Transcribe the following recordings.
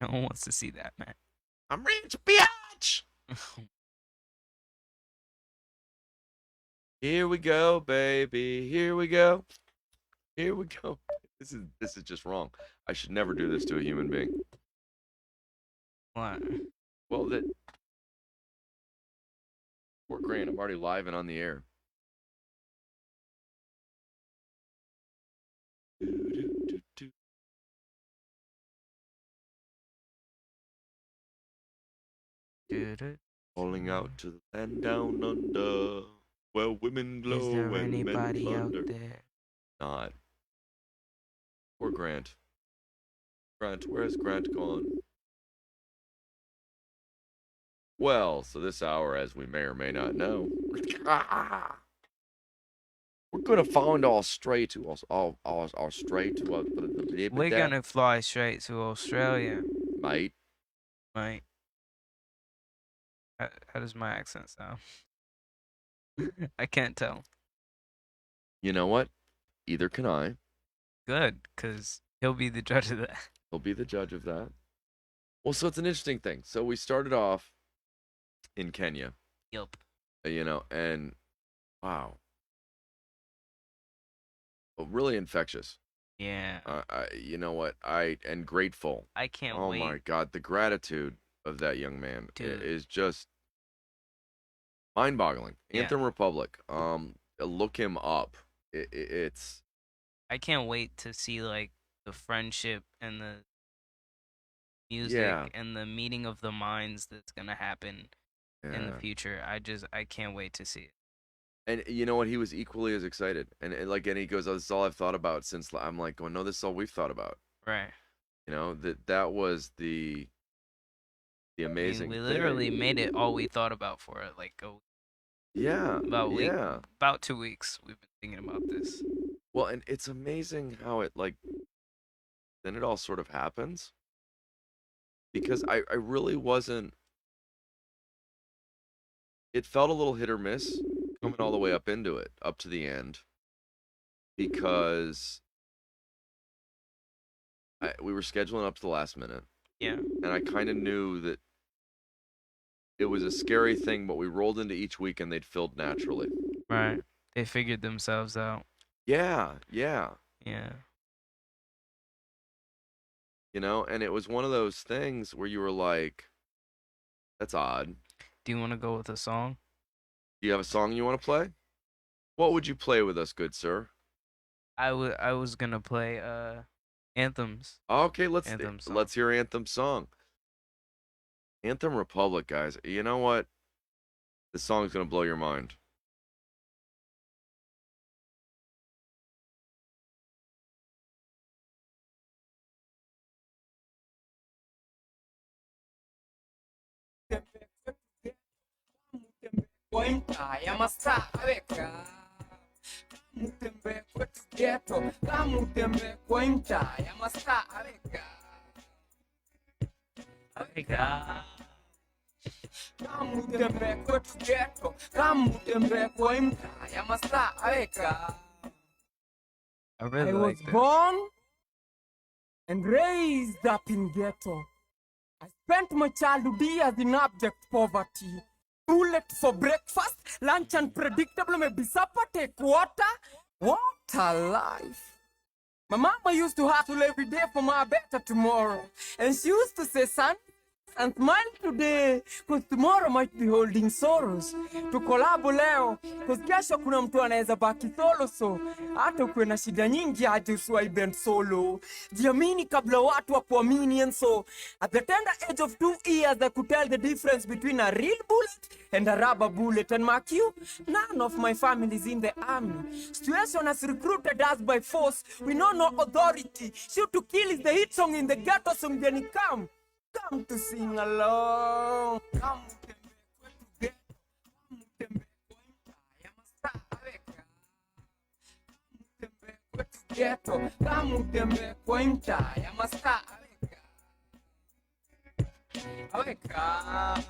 No one wants to see that, man. I'm rich, bitch. Here we go, baby. Here we go. Here we go. This is just wrong. I should never do this to a human being. What? Well, that poor Grant. I'm already live and on the air. Dude, Calling out to the land down under, where women is glow there and men anybody out plunder. there? Not. Poor Grant. Grant, where has Grant gone? Well, so this hour, as we may or may not know, we're gonna find our stray to us, our stray to us. We're gonna fly straight to Australia, mate. mate. How does my accent sound? I can't tell. You know what? Either can I. Good, cause he'll be the judge of that. He'll be the judge of that. Well, so it's an interesting thing. So we started off in Kenya, Yup. And wow, well, really infectious. Yeah. You know what? And grateful. I can't Oh wait. my God, the gratitude of that young man Dude. is just mind-boggling. Yeah. Anthem Republic. Look him up. It's. I can't wait to see like the friendship and the music Yeah. and the meeting of the minds that's gonna happen in the Yeah. future. I can't wait to see it. And you know what? He was equally as excited. And he goes, "Oh, this is all I've thought about since." I'm like, "Well, no, this is all we've thought about." Right. That was the amazing. We thing. literally made it all we thought about for it. Like Yeah. Yeah. about 2 weeks we've been thinking about this. Well, and it's amazing how it then it all sort of happens. Because I really wasn't. It felt a little hit or miss coming all the way up into it, up to the end, because we were scheduling up to the last minute. Yeah. And I kind of knew that it was a scary thing, but we rolled into each week and they'd filled naturally. Right. They figured themselves out. Yeah, yeah. Yeah. And it was one of those things where you were like, that's odd. Do you want to go with a song? Do you have a song you want to play? What would you play with us, good sir? I was gonna play anthems. Okay, let's Anthem song. let's hear Anthem song. Anthem Republic, guys. You know what? This song's gonna blow your mind. Kamu tembe kwetu ghetto, kamu tembe kwa ncha ya masaa aweka. Kamu tembe kwetu ghetto, kamu tembe kwa ncha ya masaa aweka. I really I like was this. born and raised up in ghetto. I spent my childhood years in abject poverty. Bullet for breakfast, lunch unpredictable, maybe supper, take water. What a life. My mama used to hustle every day for my better tomorrow. And she used to say, son, and smile today, cause tomorrow might be holding sorrows. Tukolabo leo, cause kesho kuna mtu anaweza baki solo, so hata ukuwe na shida nyingi aje usiwahi bend solo. Jiamini kabla watu wakuamini, and so at the tender age of 2 years I could tell the difference between a real bullet and a rubber bullet. And mark you, none of my family is in the army. Situation has recruited us by force. We know no authority. Shoot to kill is the hit song in the ghetto song. Then it come to sing along. Come ghetto, kamu tembe kwa ncha ya masaa aweka.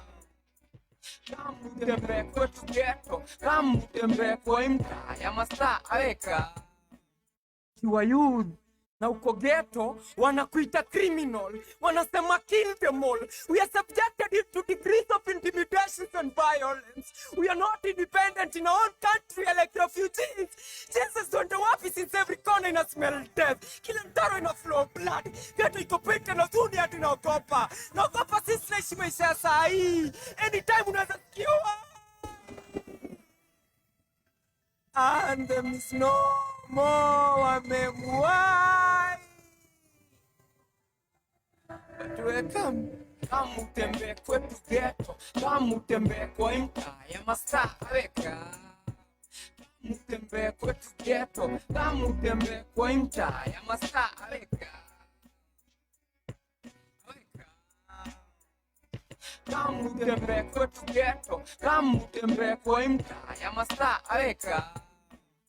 Kamu tembe kwetu ghetto, kamu tembe kwa ncha ya masaa aweka. You are youth na uko ghetto wanakuita criminal, wanasema kill them all. We are subjected to degrees of intimidation and violence. We are not independent in our own country, we are like refugees. Jesus don't wapi since every corner ina smell death, kila mtaro ina flow blood. Ghetto iko pete na zuni hati naogopa sisi naishi maisha ya saa hii. Anytime unaweza sikiwa and there is no more wamemuai. Tuwe kama utembee kwetu ghetto, kama utembee kwa mtaa ya mastaa weka. Utembee kwetu ghetto, kama utembee kwa mtaa ya mastaa weka. Kama utembee kwetu ghetto, kama utembee kwa mtaa ya mastaa weka.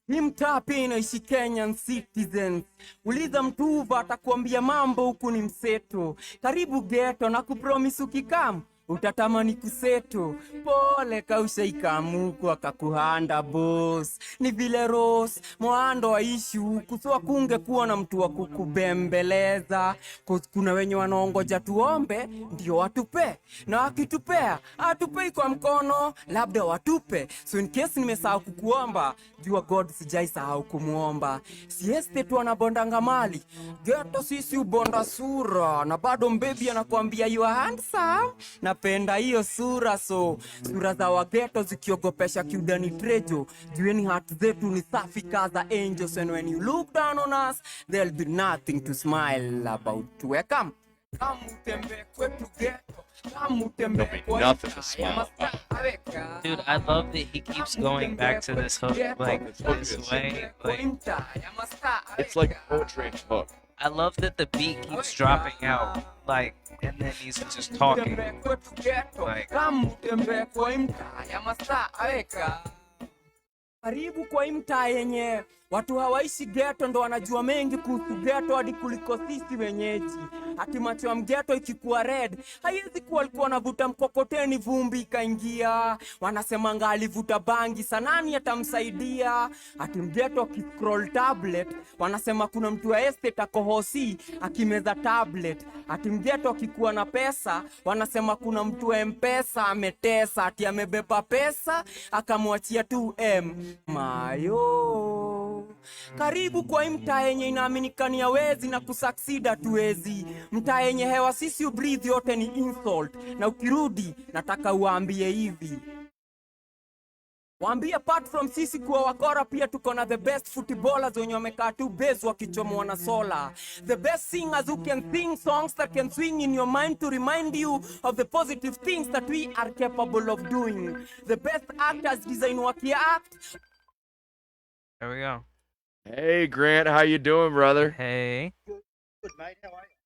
Hii mtaa pia inaishi Kenyan citizens. Uliza Mtuva atakuambia mambo huku ni mseto. Karibu ghetto na kupromise ukikam utatamani kuseto. Pole kausha ikamuku akakuhanda boss. Ni vile Rose mwando waishi huku, so kunge kuwa na mtu wa kukubembeleza. Kuna wenye wanaongoja tuombe ndio watupe, na wakitupea atupei kwa mkono, labda watupe. So in case nimesahau kukuomba, jua God sijaisahau kumuomba. Sieste tu anabondanga mali, ghetto sisi ubonda sura, na bado mbaby anakuambia you are handsome. Napenda hiyo sura, so sura za wageto zikiogopesha kiudani trejo. Jueni heart zetu ni safi kaza angels, and when you look down on us there'll be nothing to smile about. Welcome. Come utembe kwetu ghetto. Nothing to smile about. Dude, I love that he keeps going back to this hook, like, this way. Like, It's like poetry and hook. I love that the beat keeps dropping out, like, and then he's just talking. Like, karibu kwa mtaa yenye watu hawaishi ghetto ndo wanajua mengi kuhusu ghetto hadi kuliko sisi wenyeji. Ati macho ya mghetto ikikuwa red, haiwezi kuwa alikuwa anavuta mkokoteni vumbi ikaingia. Wanasemanga alivuta bangi, sanani atamsaidia. Ati mghetto akiscroll tablet, wanasema kuna mtu wa estate akohosi akimeza tablet. Ati mghetto akikuwa na pesa, wanasema kuna mtu wa M-Pesa ametesa, ati amebeba pesa akamwachia 2M. Mayo. Karibu kwa mtaa yenye inaaminekania wezi na kusucceed hatuwezi. Mtaa yenye hewa sisi ubreathe yote ni insult. Na ukirudi nataka uambie hivi. Waambie apart from sisi kuwa wakora pia tuko na the best footballers wenye wamekaa tu base wakichomwa na sola. The best singers who can sing songs that can swing in your mind to remind you of the positive things that we are capable of doing. The best actors design act. there we go. Hey Grant, how you doing, brother? Hey. Good, mate. How are you?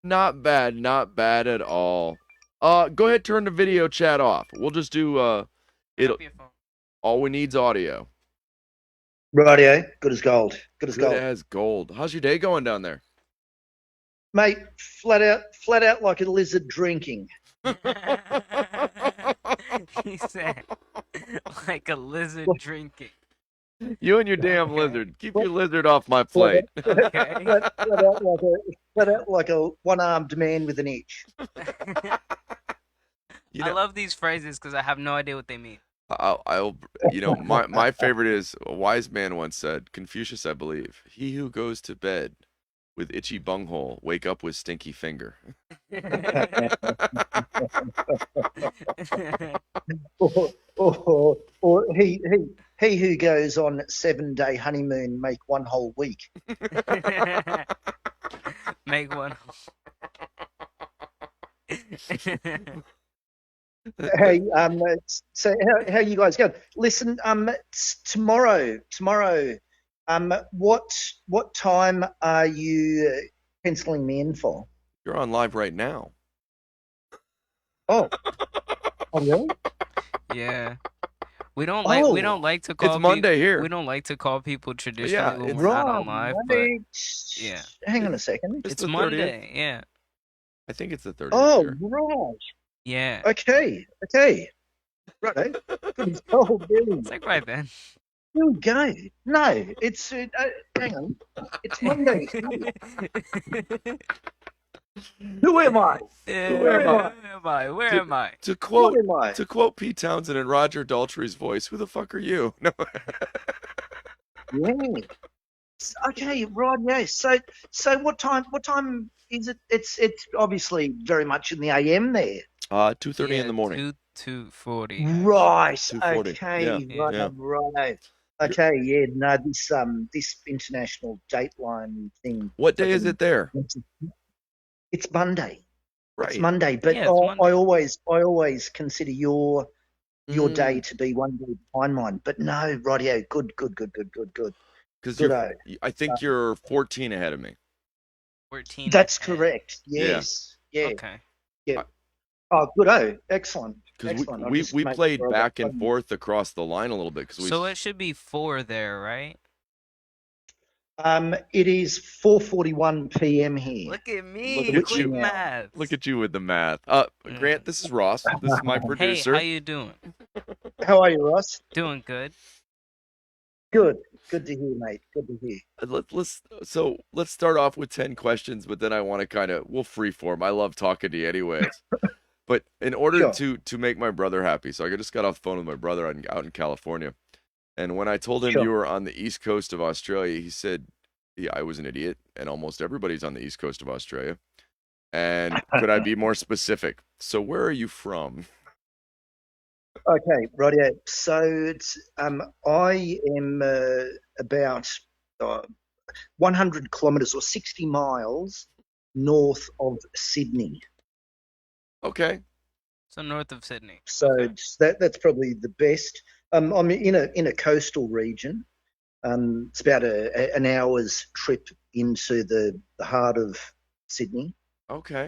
Not bad at all. Go ahead, turn the video chat off. We'll just do it'll all we need's audio. Rightio. Good as gold. Good as Good gold. as gold. How's your day going down there? Mate, flat out like a lizard drinking. He said, like a lizard drinking. You and your damn lizard. Keep your lizard off my plate. Okay. Flat out like a one-armed man with an itch. You I know, love these phrases because I have no idea what they mean. I'll my favorite is a wise man once said, Confucius, I believe, he who goes to bed with itchy bunghole wake up with stinky finger. or he who goes on 7-day honeymoon make one whole week. Make one. Hey, so how you guys going? Listen, tomorrow, what time are you penciling me in for? You're on live right now. Oh, really? Yeah. We don't like to call It's Monday here. We don't like to call people traditionally Yeah, when it's we're not on live, but Right. yeah. Hang on a second. It's the 30th. Monday, yeah. I think it's the 30th. Oh, here. right. Yeah. Okay. Right. Good as gold, dude. It's like right then. Here we go. No, it's hang on. It's Monday. Who am I? Where am I? am I? Where am I? To What quote am I? Pete Townsend and Roger Daltrey's voice, who the fuck are you? No. Yeah. Okay, right. Yeah. So what time? What time is it? It's obviously very much in the AM there. 2:30 in the morning. 2:40. Right. 2:40. Okay. Yeah. Right. Yeah. Right. Okay. Yeah. No. This international dateline thing. What day is it there? It's Monday. It's Right. Monday. But Yeah, it's Monday. I always consider your day Mm. to be one day behind mine. But no, rightio. Good. Because Good. I think you're 14 ahead of me. 14. That's ahead. correct. Yeah. Yes. Yeah. Okay. Yeah. Oh, good. Excellent. Because Excellent. I'll we just we make played sure I got back and plenty. forth across the line a little bit. Because So it should be 4 there, right? It is 4:41 p.m. here. Look at me. Look at Quick you. math. Look at you with the math. Grant, this is Ross. This is my Hey, producer. how you doing? How are you, Ross? Doing good. Good. Good to hear, mate. Good to hear. Let's start off with 10 questions, but then I want to we'll freeform. I love talking to you anyways. But in order Sure. to make my brother happy, so I just got off the phone with my brother out in California. And when I told him Sure. you were on the east coast of Australia, he said, yeah, I was an idiot, and almost everybody's on the east coast of Australia. And could I be more specific? So where are you from? Okay, rightio. So it's I am about 100 kilometres or 60 miles north of Sydney. Okay. So north of Sydney. So Okay. that's probably the best. I'm in a coastal region. It's about an hour's trip into the heart of Sydney. Okay.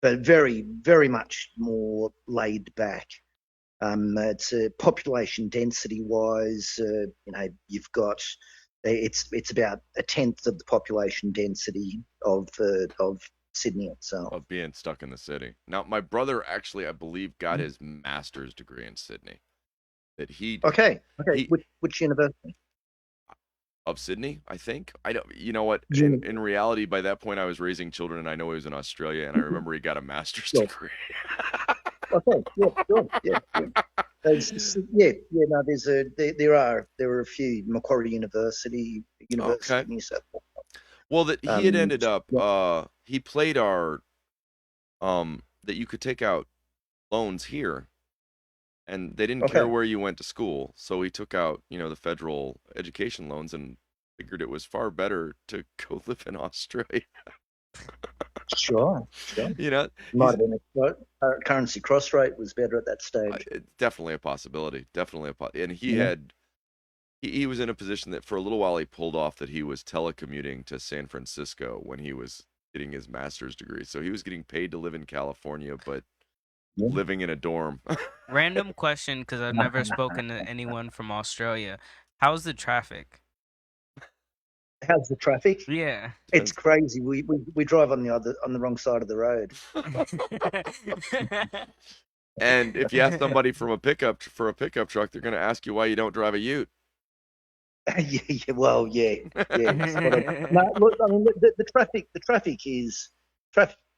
But very, very much more laid back. It's population density wise, you've got it's about a tenth of the population density of Sydney itself. Of being stuck in the city. Now, my brother actually, I believe, got his master's degree in Sydney. That he Okay. he- Which university? of Sydney, I think. I don't. You know what? Yeah. In reality, by that point, I was raising children, and I know he was in Australia, and I remember he got a master's Yeah. degree. Okay. Yeah. Sure. Yeah. No. There are a few Macquarie University Okay. of New South Wales. Well, that he had ended up. yeah. He played our. That you could take out loans here, and they didn't care Okay. where you went to school, so he took out the federal education loans and figured it was far better to go live in Australia. Sure. Might have been a currency cross rate was better at that stage. Definitely a possibility. And he Yeah. had he was in a position that for a little while he pulled off that he was telecommuting to San Francisco when he was getting his master's degree. So he was getting paid to live in California, but Yeah. living in a dorm. Random question, because I've never spoken to anyone from Australia. How's the traffic? How's the traffic? Yeah. It's crazy. We drive on the wrong side of the road. And if you ask somebody for a pickup truck, they're going to ask you why you don't drive a Ute. Yeah. Well, yeah. No, look. I mean, the traffic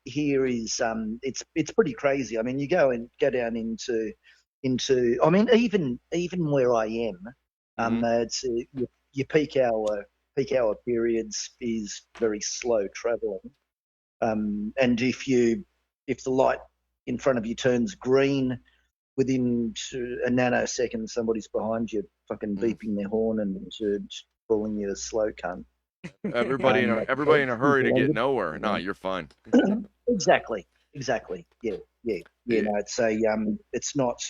here is it's pretty crazy. I mean, you go down into. I mean, even where I am, it's your peak hour periods is very slow traveling. And if the light in front of you turns green, within a nanosecond, somebody's behind you, fucking beeping their horn and calling you a slow cunt. Everybody in a hurry to get nowhere. No, you're fine. Exactly. Yeah. No, it's not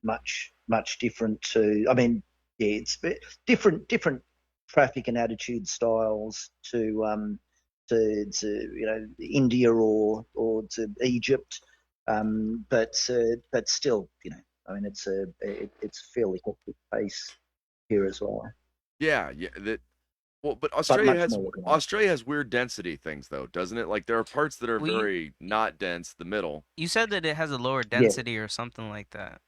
much different to. I mean, yeah, it's different traffic and attitude styles to India or to Egypt, but still, I mean, it's a fairly hectic pace here as well. Yeah. Well, but much more organized. Australia has weird density things though, doesn't it? Like there are parts that are Well, very not dense, the middle. You said that it has a lower density or something like that.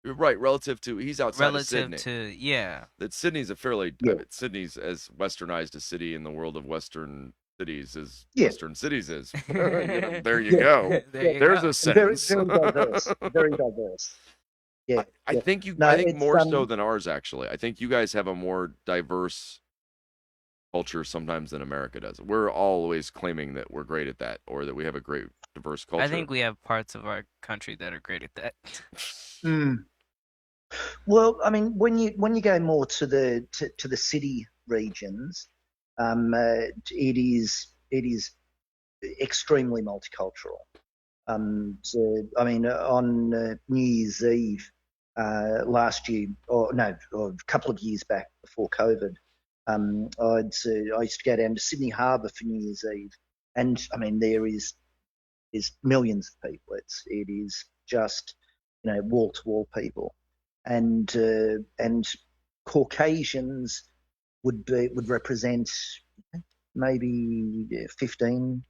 Right, relative to he's outside of relative Sydney. to yeah. That Sydney's a fairly Yeah. Sydney's as westernized a city in the world of western cities as Yeah. western cities is. There you Yeah. go. There you There's go. a sentence. Very diverse. Very diverse. Yeah. I Yeah. think No, I think it's more so than ours actually. I think you guys have a more diverse culture sometimes than America does. We're always claiming that we're great at that or that we have a great diverse culture. I think we have parts of our country that are great at that. Well, I mean, when you go more to the city regions, it is extremely multicultural. So, I mean, on New Year's Eve last year, or no, or a couple of years back before COVID, I used to go down to Sydney Harbour for New Year's Eve, and I mean, there is millions of people. It is just wall to wall people, and Caucasians would represent maybe 15%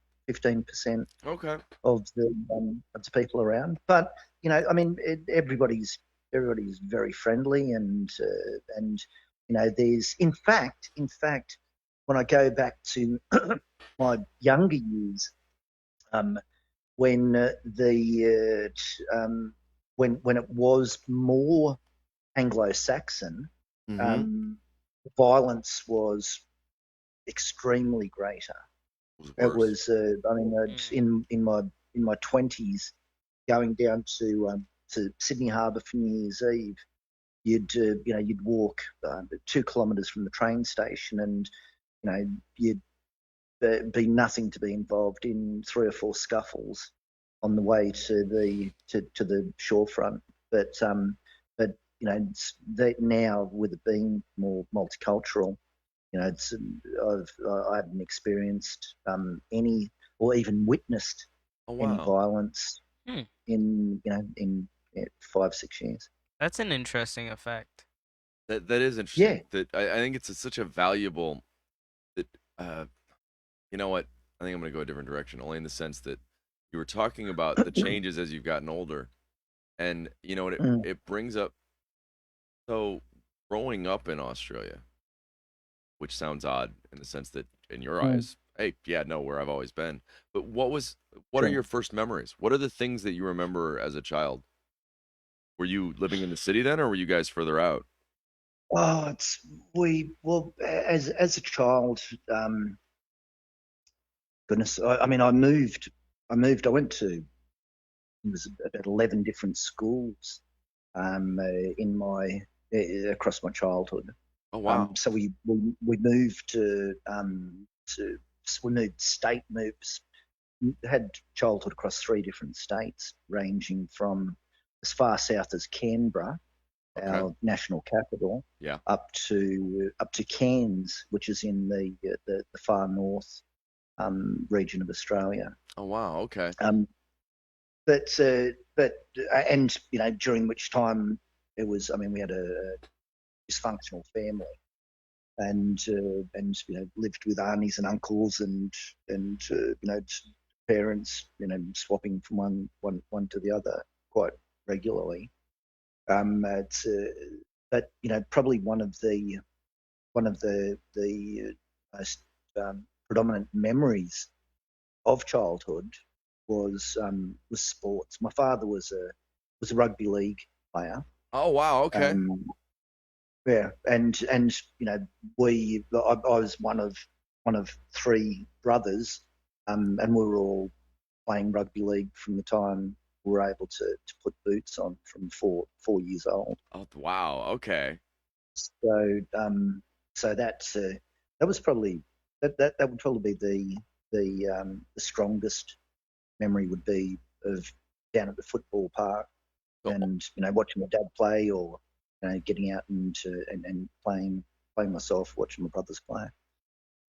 Okay. of the people around. But I mean, everybody's very friendly, and there's in fact when I go back to my younger years, when when it was more Anglo-Saxon, violence was extremely greater. It was, I mean, in my 20s, going down to Sydney Harbour for New Year's Eve, you'd walk 2 kilometres from the train station, and you'd be nothing to be involved in 3 or 4 scuffles on the way to the shorefront. But now with it being more multicultural, I haven't experienced any or even witnessed any violence in 5-6 years. That's an interesting effect. That is interesting. Yeah. That I think it's such a valuable that you know what? I think I'm gonna go a different direction, only in the sense that you were talking about the changes as you've gotten older. And it brings up so growing up in Australia, which sounds odd in the sense that in your eyes, hey, yeah, no, where I've always been. But what are your first memories? What are the things that you remember as a child? Were you living in the city then, or were you guys further out? Oh, as a child, goodness, I mean, I moved. I went to, it was about 11 different schools in my across my childhood. Oh wow! So we moved to we moved state moves. Had childhood across 3 different states, ranging from as far south as Canberra, our national capital, up to Cairns, which is in the far north region of Australia. Oh wow! Okay. But and during which time it was. I mean, we had a dysfunctional family, and lived with aunties and uncles, and parents swapping from one to the other quite regularly. But probably one of the most predominant memories of childhood was sports. My father was a rugby league player. Oh wow! Okay. Yeah, and I was one of 3 brothers, and we were all playing rugby league from the time we were able to put boots on from 4 years old. Oh wow! Okay. So that was probably that would probably be the strongest memory would be of down at the football park and watching my dad play, or getting out and playing myself, watching my brothers play.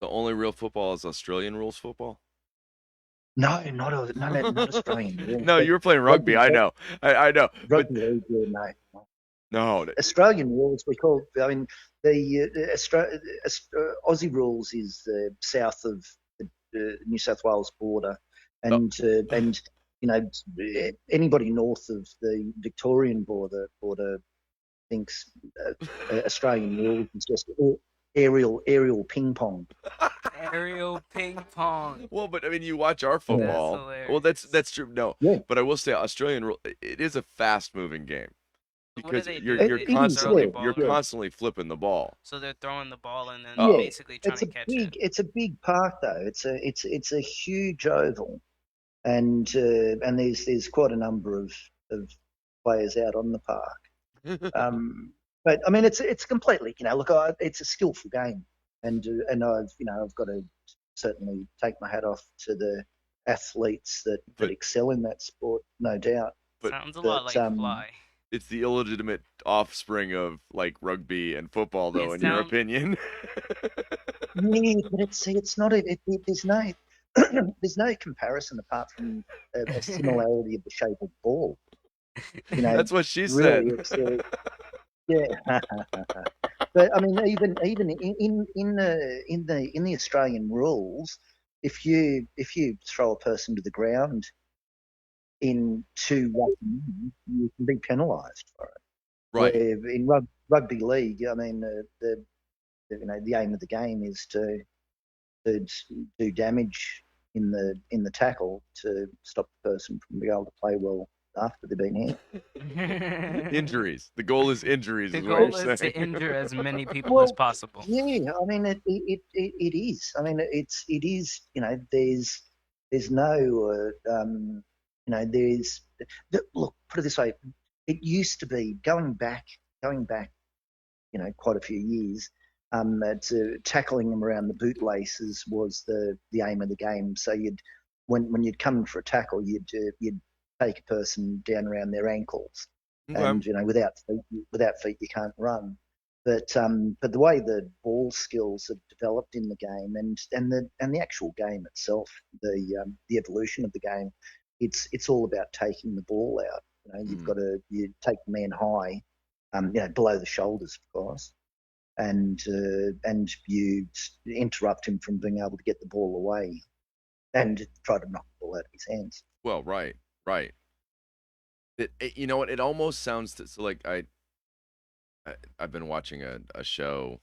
The only real football is Australian rules football? No, not Australian. No, you were playing rugby. I know. I know. Rugby league, no. No. Australian rules, we call. I mean, the Aussie rules is south of the New South Wales border, and anybody north of the Victorian border thinks Australian rules is just aerial ping pong. Aerial ping pong. Well, but I mean, you watch our That's football. hilarious. Well, that's true. No, Yeah. but I will say Australian rule. It is a fast-moving game What do because they do? you're They you're just It is, throw the constantly ball you're around? constantly flipping the ball. So they're throwing the ball and then Uh-oh. basically trying to catch it. It's a big park though. It's a huge oval, and there's quite a number of players out on the park. But I mean, it's completely, look, it's a skillful game, and I've got to certainly take my hat off to the athletes that excel in that sport, no doubt. But Sounds a lot like fly. it's the illegitimate offspring of like rugby and football, though, in your opinion. Yeah, but it's not there's no there's no comparison apart from a similarity of the shape of the ball. That's what she really, said. Yeah, but I mean, even in the Australian rules, if you throw a person to the ground in 2 rugby, you can be penalised for it. Right. Where in rugby league, I mean, the aim of the game is to do damage in the tackle to stop the person from being able to play well after they've been hit. Injuries. The goal is injuries. The is what goal you're is saying. to injure as many people as possible. Yeah, I mean it is. I mean it is. There's no there's look, put it this way. It used to be going back quite a few years. Tackling them around the bootlaces was the aim of the game. So when you'd come for a tackle, you'd take a person down around their ankles, and without feet you can't run. But the way the ball skills have developed in the game, and the actual game itself, the evolution of the game, it's all about taking the ball out. You've got to take the man high, below the shoulders, of course, and you interrupt him from being able to get the ball away, and try to knock the ball out of his hands. Well, right. You know what? It almost sounds so like I've been watching a show.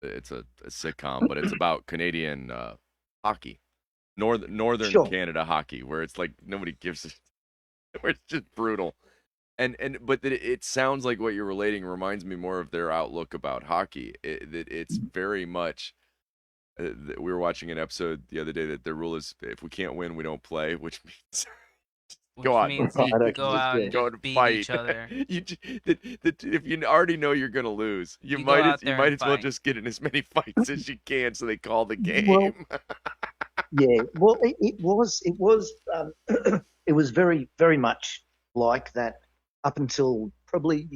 It's a sitcom, but it's about Canadian hockey, northern Sure. Canada hockey, where it's like nobody gives a where it's just brutal. But it sounds like what you're relating reminds me more of their outlook about hockey. It's very much. We were watching an episode the other day that their rule is if we can't win, we don't play, which means go out, means you you go out and go just and beat fight each other. If you already know you're gonna lose, you You go might out as there well and fight. just get in as many fights as you can, so they call the game. Well, yeah, well, it was it was very, very much like that up until probably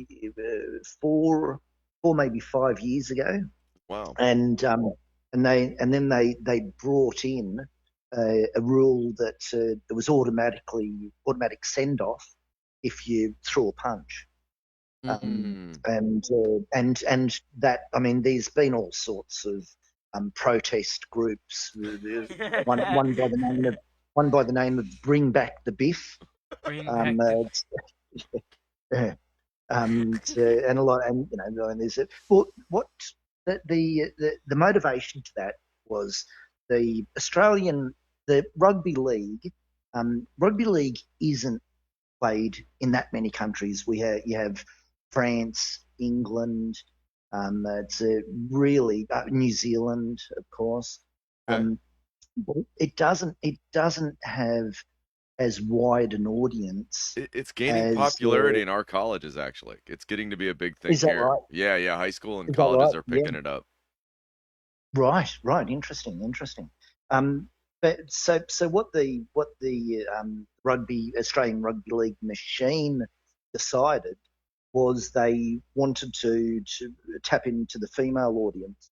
4 maybe 5 years ago, Wow. and then they brought in a rule that there was automatic send off if you threw a punch. And that, I mean, there's been all sorts of protest groups. One by the name of Bring Back the Biff. Bring Um, back uh, and a lot, and there's well, what the motivation to that was the rugby league. Rugby league isn't played in that many countries. You have France, England, it's really New Zealand, of course. It doesn't have as wide an audience. It's gaining popularity in our colleges. Actually, it's getting to be a big thing Is that here. right? Yeah. High school and Is that colleges right? are picking it up. Right. Interesting. But so what the Australian Rugby League machine decided was they wanted to tap into the female audience,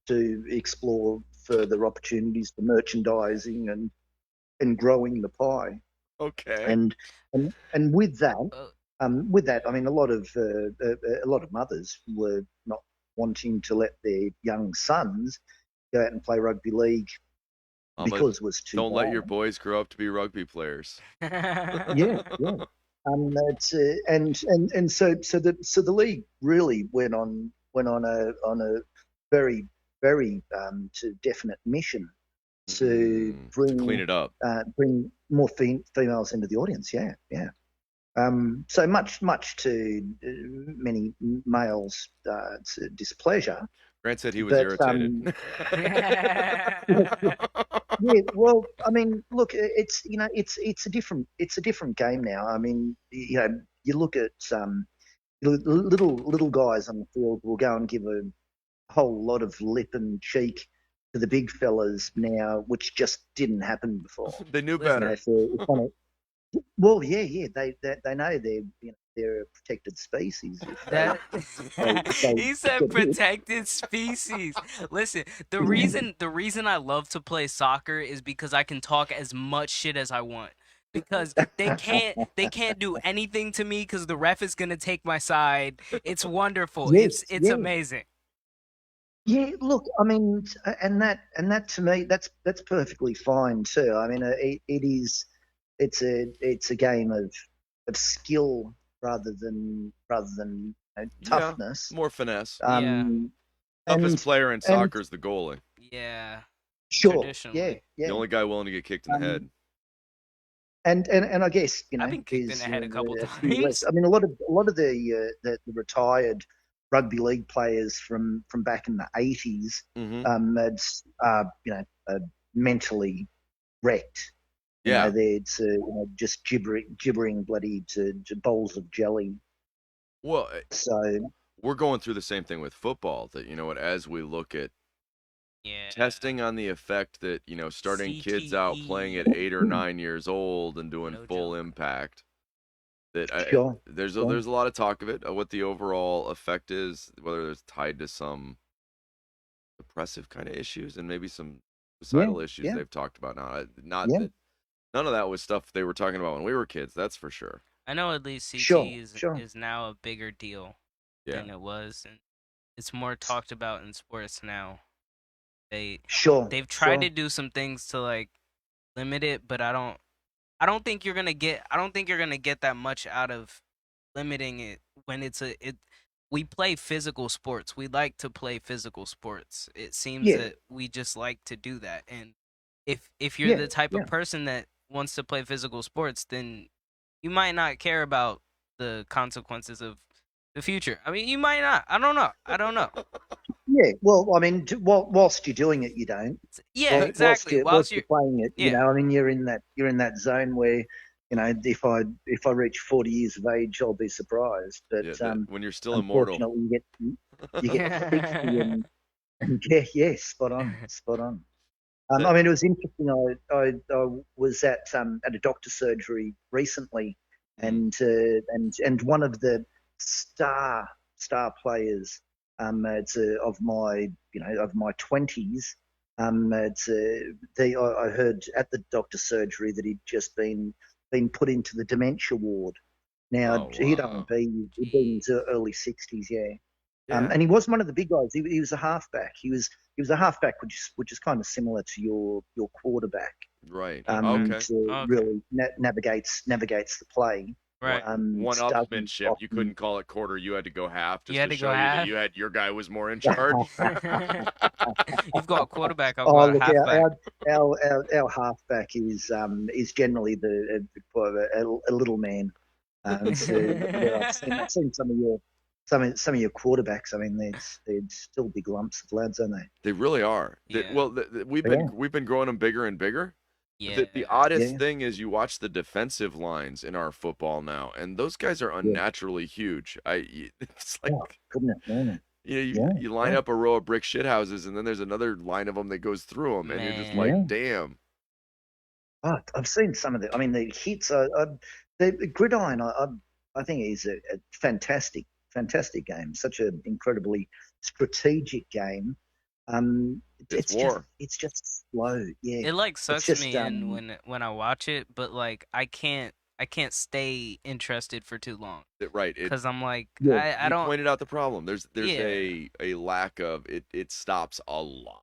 to explore further opportunities for merchandising and growing the pie. Okay. And with that, I mean, a lot of mothers were not wanting to let their young sons go out and play rugby league because it was too Don't let your violent. boys grow up to be rugby players. Yeah, yeah. It's, and so the league really went on a very very to definite mission to To clean it up. bring more females into the audience. Yeah, yeah. So much to many males' displeasure. Grant said he was But irritated. yeah, well, I mean, look, it's it's a different game now. I mean, you look at little guys on the field will go and give a whole lot of lip and cheek to the big fellas now, which just didn't happen before. They knew You better. know, if on well, yeah, they know they're a protected species. He said protected species. Listen, the reason I love to play soccer is because I can talk as much shit as I want. Because they can't do anything to me because the ref is gonna take my side. It's wonderful. Yes, It's yeah. amazing. Yeah, look, I mean, and that to me, that's perfectly fine too. I mean, it's a game of skill rather than toughness. More finesse. Yeah. Toughest player in soccer is the goalie. Yeah. Sure, yeah, Traditionally. yeah. The only guy willing to get kicked in the head. And I guess I've been kicked in there's the head a couple a few less. times. I mean, a lot of the retired rugby league players from back in the 80s, it's mentally wrecked. Yeah. They're just gibbering bloody to bowls of jelly. Well, So we're going through the same thing with football. That as we look at Yeah. testing on the effect that starting kids out playing at 8 or 9 years old and doing No full joke. impact. That Sure, there's sure. a lot of talk of it, of what the overall effect is, whether it's tied to some depressive kind of issues and maybe some suicidal issues yeah. they've talked about now. Not Yeah. that none of that was stuff they were talking about when we were kids. That's for sure. I know at least CT Sure, sure. is now a bigger deal Yeah. than it was, and it's more talked about in sports now. They've tried Sure. to do some things to like limit it, but I don't think you're gonna get that much out of limiting it when we play physical sports. We like to play physical sports. It seems Yeah. that we just like to do that. And if you're Yeah, the type yeah. of person that wants to play physical sports, then you might not care about the consequences of the future. I mean, you might not. I don't know. Yeah, well, I mean, whilst you're doing it, you don't. Yeah, Whilst exactly. whilst you're playing it, yeah. I mean, you're in that zone where, if I reach 40 years of age, I'll be surprised. But when you're still immortal. unfortunately, you get 60 and yeah, spot on. I mean, it was interesting. I was at a doctor's surgery recently, and one of the star players of my 20s. I heard at the doctor's surgery that he'd just been put into the dementia ward. Now he'd only been in his early 60s, yeah. And he was one of the big guys. He was a halfback. He was a halfback, which is kind of similar to your quarterback. Right. To really navigates the play. Right. One-upsmanship. You couldn't call it quarter. You had to go half just to show you that your guy was more in charge. You've got a quarterback. I've got a halfback. Our halfback is generally a little man. I've seen some of your quarterbacks. I mean, they're still big lumps of lads, aren't they? They really are. Yeah. We've been growing them bigger and bigger. Yeah. The oddest thing is you watch the defensive lines in our football now, and those guys are unnaturally huge. It's like you line up a row of brick shit houses, and then there's another line of them that goes through them, and you're just like, damn. Oh, I've seen some of the. I mean, the hits. The gridiron. I think is a fantastic game. Such an incredibly strategic game. It's just slow. Yeah. It like sucks me in when I watch it, but like I can't stay interested for too long. Right. Because I'm like, I don't. You pointed out the problem. There's a lack of it. It stops a lot.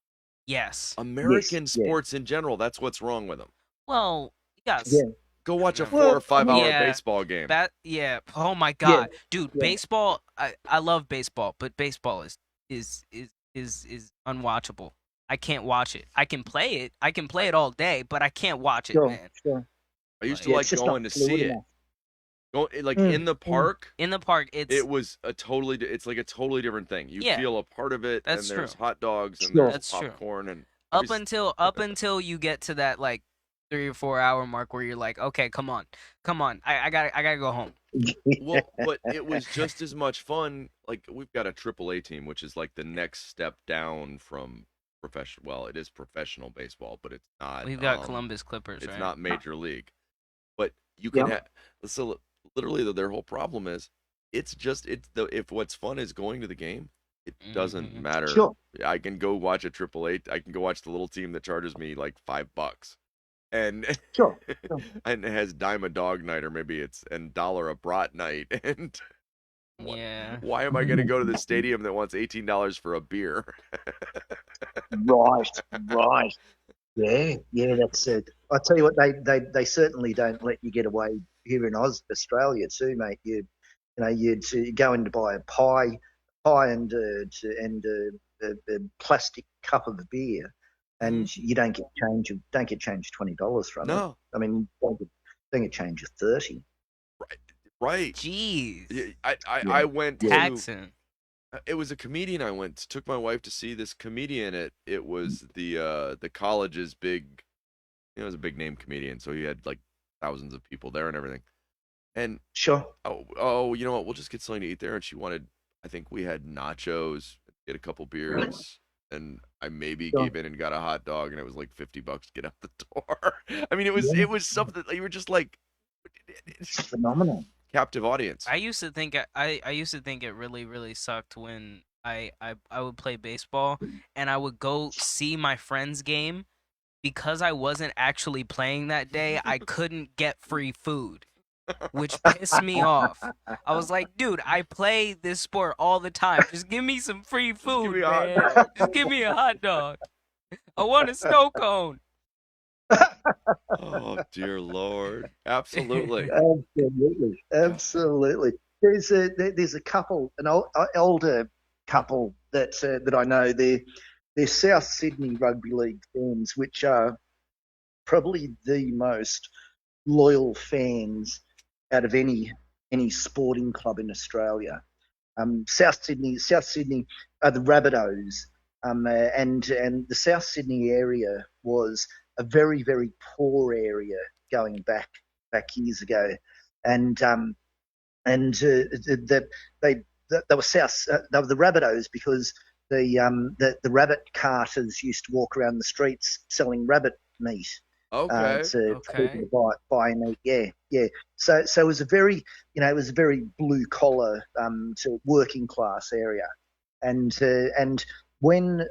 Yes. American yeah, sports in general, that's what's wrong with them. Well, yes. yeah. Go watch a No. 4 or Well, I 5 mean, hour Yeah. baseball game. Yeah. Oh my yeah, God, dude, yeah. baseball. I love baseball, but baseball is unwatchable. I can't watch it. I can play it. I can play it all day, but I can't watch it, Sure, man. sure. I used to Like Yeah, it's like just not going to fluid see it. enough. Like Mm, in the mm. park, in the park, it's it was it's like a totally different thing. You yeah, feel a part of it, and that's true. there's hot dogs and Sure. there's That's true. popcorn and Up obviously until you get to that like 3 or 4 hour mark where you're like, okay, come on, I gotta go home. well, but it was just as much fun. Like we've got a AAA team, which is like the next step down from professional. Well, it is professional baseball, but We've got Columbus Clippers, it's right? not major league. But you can Yeah. have so literally their whole problem is it's the if what's fun is going to the game, it doesn't Mhm. matter. Sure. I can go watch a AAA. I can go watch the little team that charges me like $5 and Sure. Sure. and it has dime a dog night or maybe it's and dollar a brat night and what, Yeah. why am I going to go to the stadium that wants $18 for a beer? Right. Right. Yeah. Yeah. That's it. I tell you what, they certainly don't let you get away here in Australia too, mate. You'd go in to buy a pie and a plastic cup of beer, and you don't get change $20 from it. No, I mean, don't get change of 30. right, right. Jeez. Yeah, Yeah. I went Yeah. to Taxing. it was a comedian I went took my wife to see this comedian. It was the college's big, it was a big name comedian, so he had like thousands of people there and everything. And Sure. oh, you know what? We'll just get something to eat there. And she wanted, I think we had nachos, get a couple beers, and I maybe Sure. gave in and got a hot dog, and it was like $50 to get out the door. I mean, Yeah. it was something you were just like It's phenomenal. captive audience. I used to think I used to think it really sucked when I would play baseball and I would go see my friend's game because I wasn't actually playing that day. I couldn't get free food, which pissed me off. I was like, dude, I play this sport all the time. Just give me some free Give food, me a hot man. dog. Just give me a hot dog. I want a snow cone. Oh dear Lord! Absolutely. Absolutely, absolutely. There's a couple, older couple that I know. They're South Sydney Rugby League fans, which are probably the most loyal fans out of any sporting club in Australia. South Sydney are the Rabbitohs, and the South Sydney area was a very poor going back years ago, and that they were they were the Rabbitohs because the rabbit carters used to walk around the streets selling rabbit meat Okay. to Okay. people to buy and eat. Yeah, yeah. So it was a very blue collar to working class area, and when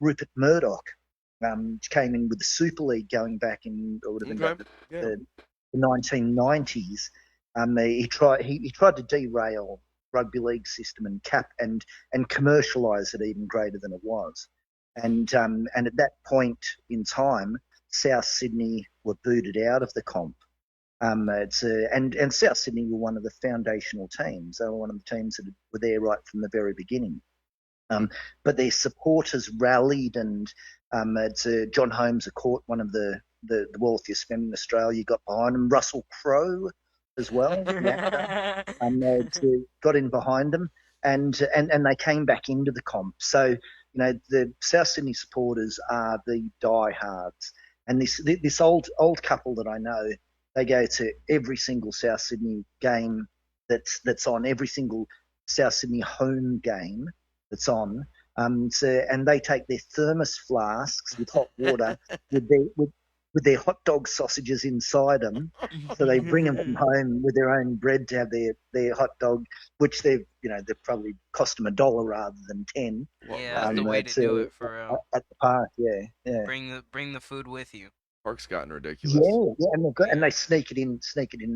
Rupert Murdoch came in with the Super League going back in, or would have been Okay. Yeah. the 1990s. He tried to derail rugby league system and commercialise it even greater than it was. And at that point in time, South Sydney were booted out of the comp. And South Sydney were one of the foundational teams. They were one of the teams that were there right from the very beginning. But their supporters rallied, and John Holmes, a court, one of the wealthiest men in Australia, got behind him. Russell Crowe as well, the actor, got in behind them, and they came back into the comp. So the South Sydney supporters are the diehards, and this old couple that I know, they go to every single South Sydney game that's on, every single South Sydney home game that's on. And they take their thermos flasks with hot water with their hot dog sausages inside them. So they bring them from home with their own bread to have their hot dog, which they've probably cost them $1 rather than 10. Yeah, that's the way to do it for real. At the park. Yeah. Bring the food with you. Park's gotten ridiculous. Yeah, and they sneak it in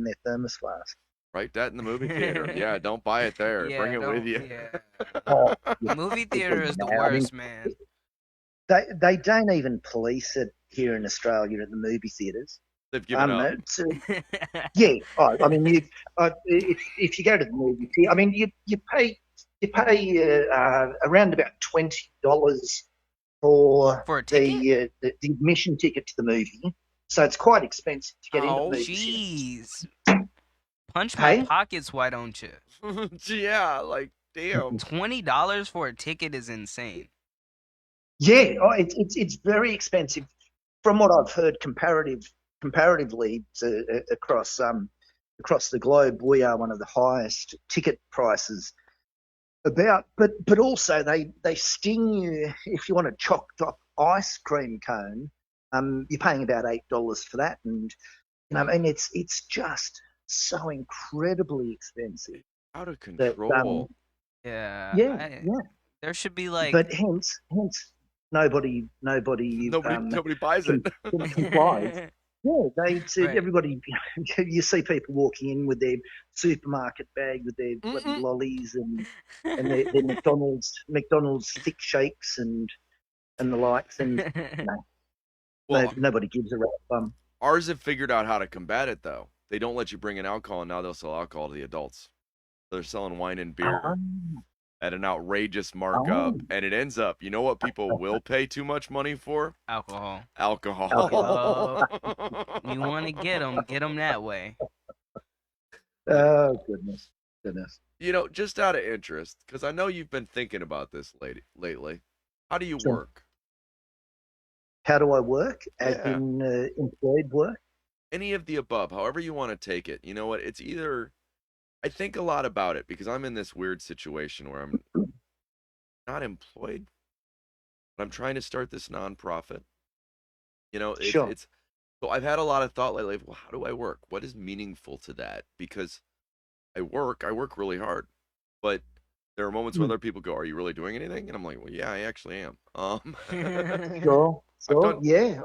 their thermos flask. Write that in the movie theater. Yeah, don't buy it there. Yeah, Bring it with you. Yeah. Oh, Movie theater is the worst, man. They don't even police it here in Australia at the movie theatres. They've given up. Yeah, I mean, if you go to the movie theatre, I mean, you pay around about $20 for For a ticket? the admission ticket to the movie, so it's quite expensive to get into the Oh, movie theatre. Jeez. Punch my Hey, pockets, why don't you? yeah, like damn. $20 for a ticket is insane. yeah, it's very expensive. From what I've heard, comparatively across the globe, we are one of the highest ticket prices but also they sting you if you want a chopped up ice cream cone. You're paying about $8 for that, and I mean it's just so incredibly expensive Out of that control. Yeah, yeah. there should be like But hence nobody Nobody buys it. complies. Yeah, right. everybody. You see people walking in with their supermarket bag with their bloody lollies and their McDonald's thick shakes and the likes, and Well, nobody gives a rap. ours have figured out how to combat it though. They don't let you bring in alcohol, and now they'll sell alcohol to the adults. They're selling wine and beer at an outrageous markup, and it ends up, you know what people will pay too much money for? Alcohol. Alcohol. You want to get them that way. Oh goodness. You know, just out of interest, because I know you've been thinking about this lately. How do you Sure. work? How do I work? As Yeah. in employed work? Any of the above, however you want to take it. You know what? It's either I think a lot about it because I'm in this weird situation where I'm not employed, but I'm trying to start this nonprofit. You know, Sure. it's so I've had a lot of thought lately. Well, how do I work? What is meaningful to that? Because I work really hard, but there are moments when other people go, "Are you really doing anything?" And I'm like, "Well, yeah, I actually am." Sure. I've done, Yeah.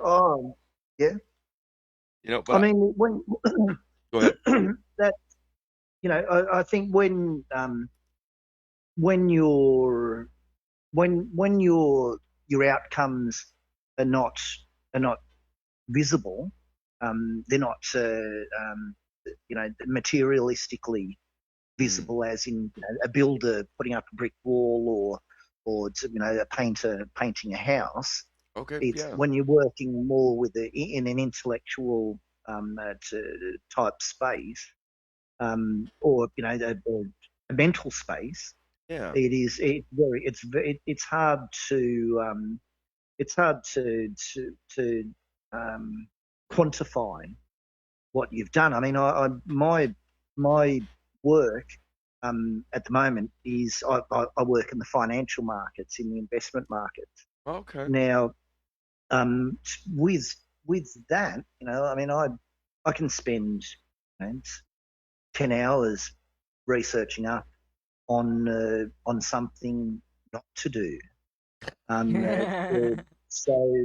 Yeah. you know, I but mean, when go ahead. that I think when your your outcomes are not are not visible, they're not materialistically visible, as in a builder putting up a brick wall or a painter painting a house. Okay, It's yeah. when you're working more in an intellectual type space, or a mental space. Yeah. It's hard to quantify what you've done. I mean, my work at the moment is I work in the financial markets, in the investment markets. Okay. Now, with that, I mean, I can spend 10 hours researching up on something not to do. So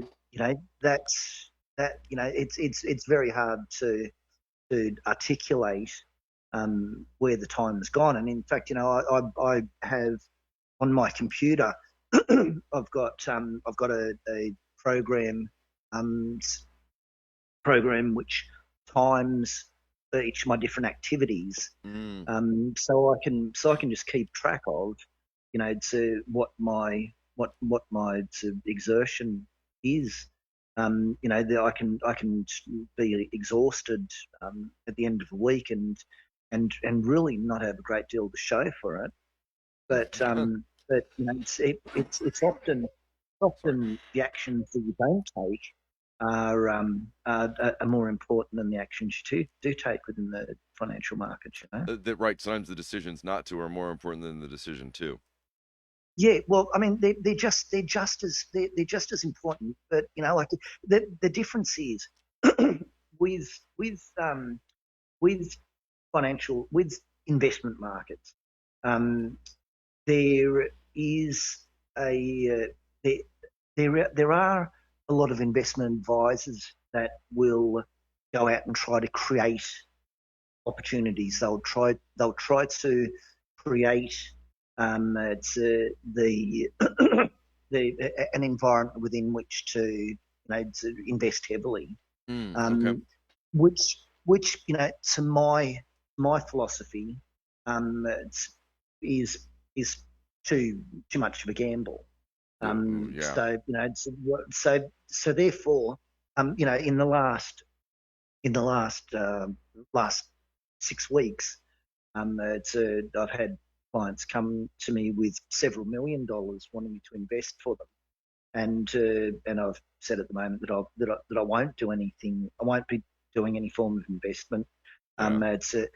that's that. It's very hard to articulate where the time's gone. And in fact, I have on my computer, I've got a um, program which times each of my different activities, so I can just keep track of to what my exertion is. I can be exhausted at the end of the week and really not have a great deal to show for it. But it's often the actions that you don't take are more important than the actions you do take within the financial markets. That right. Sometimes the decisions not to are more important than the decision to. Yeah, well, I mean, they're just as important. But like the difference is with with with investment markets, there is a there are a lot of investment advisors that will go out and try to create opportunities. They'll try to create the an environment within which to to invest heavily. Okay. Which to my philosophy, is is too much of a gamble. Yeah. So therefore, in the last 6 weeks, I've had clients come to me with several $1 million wanting me to invest for them, and I've said at the moment that I won't do anything. I won't be doing any form of investment. It's at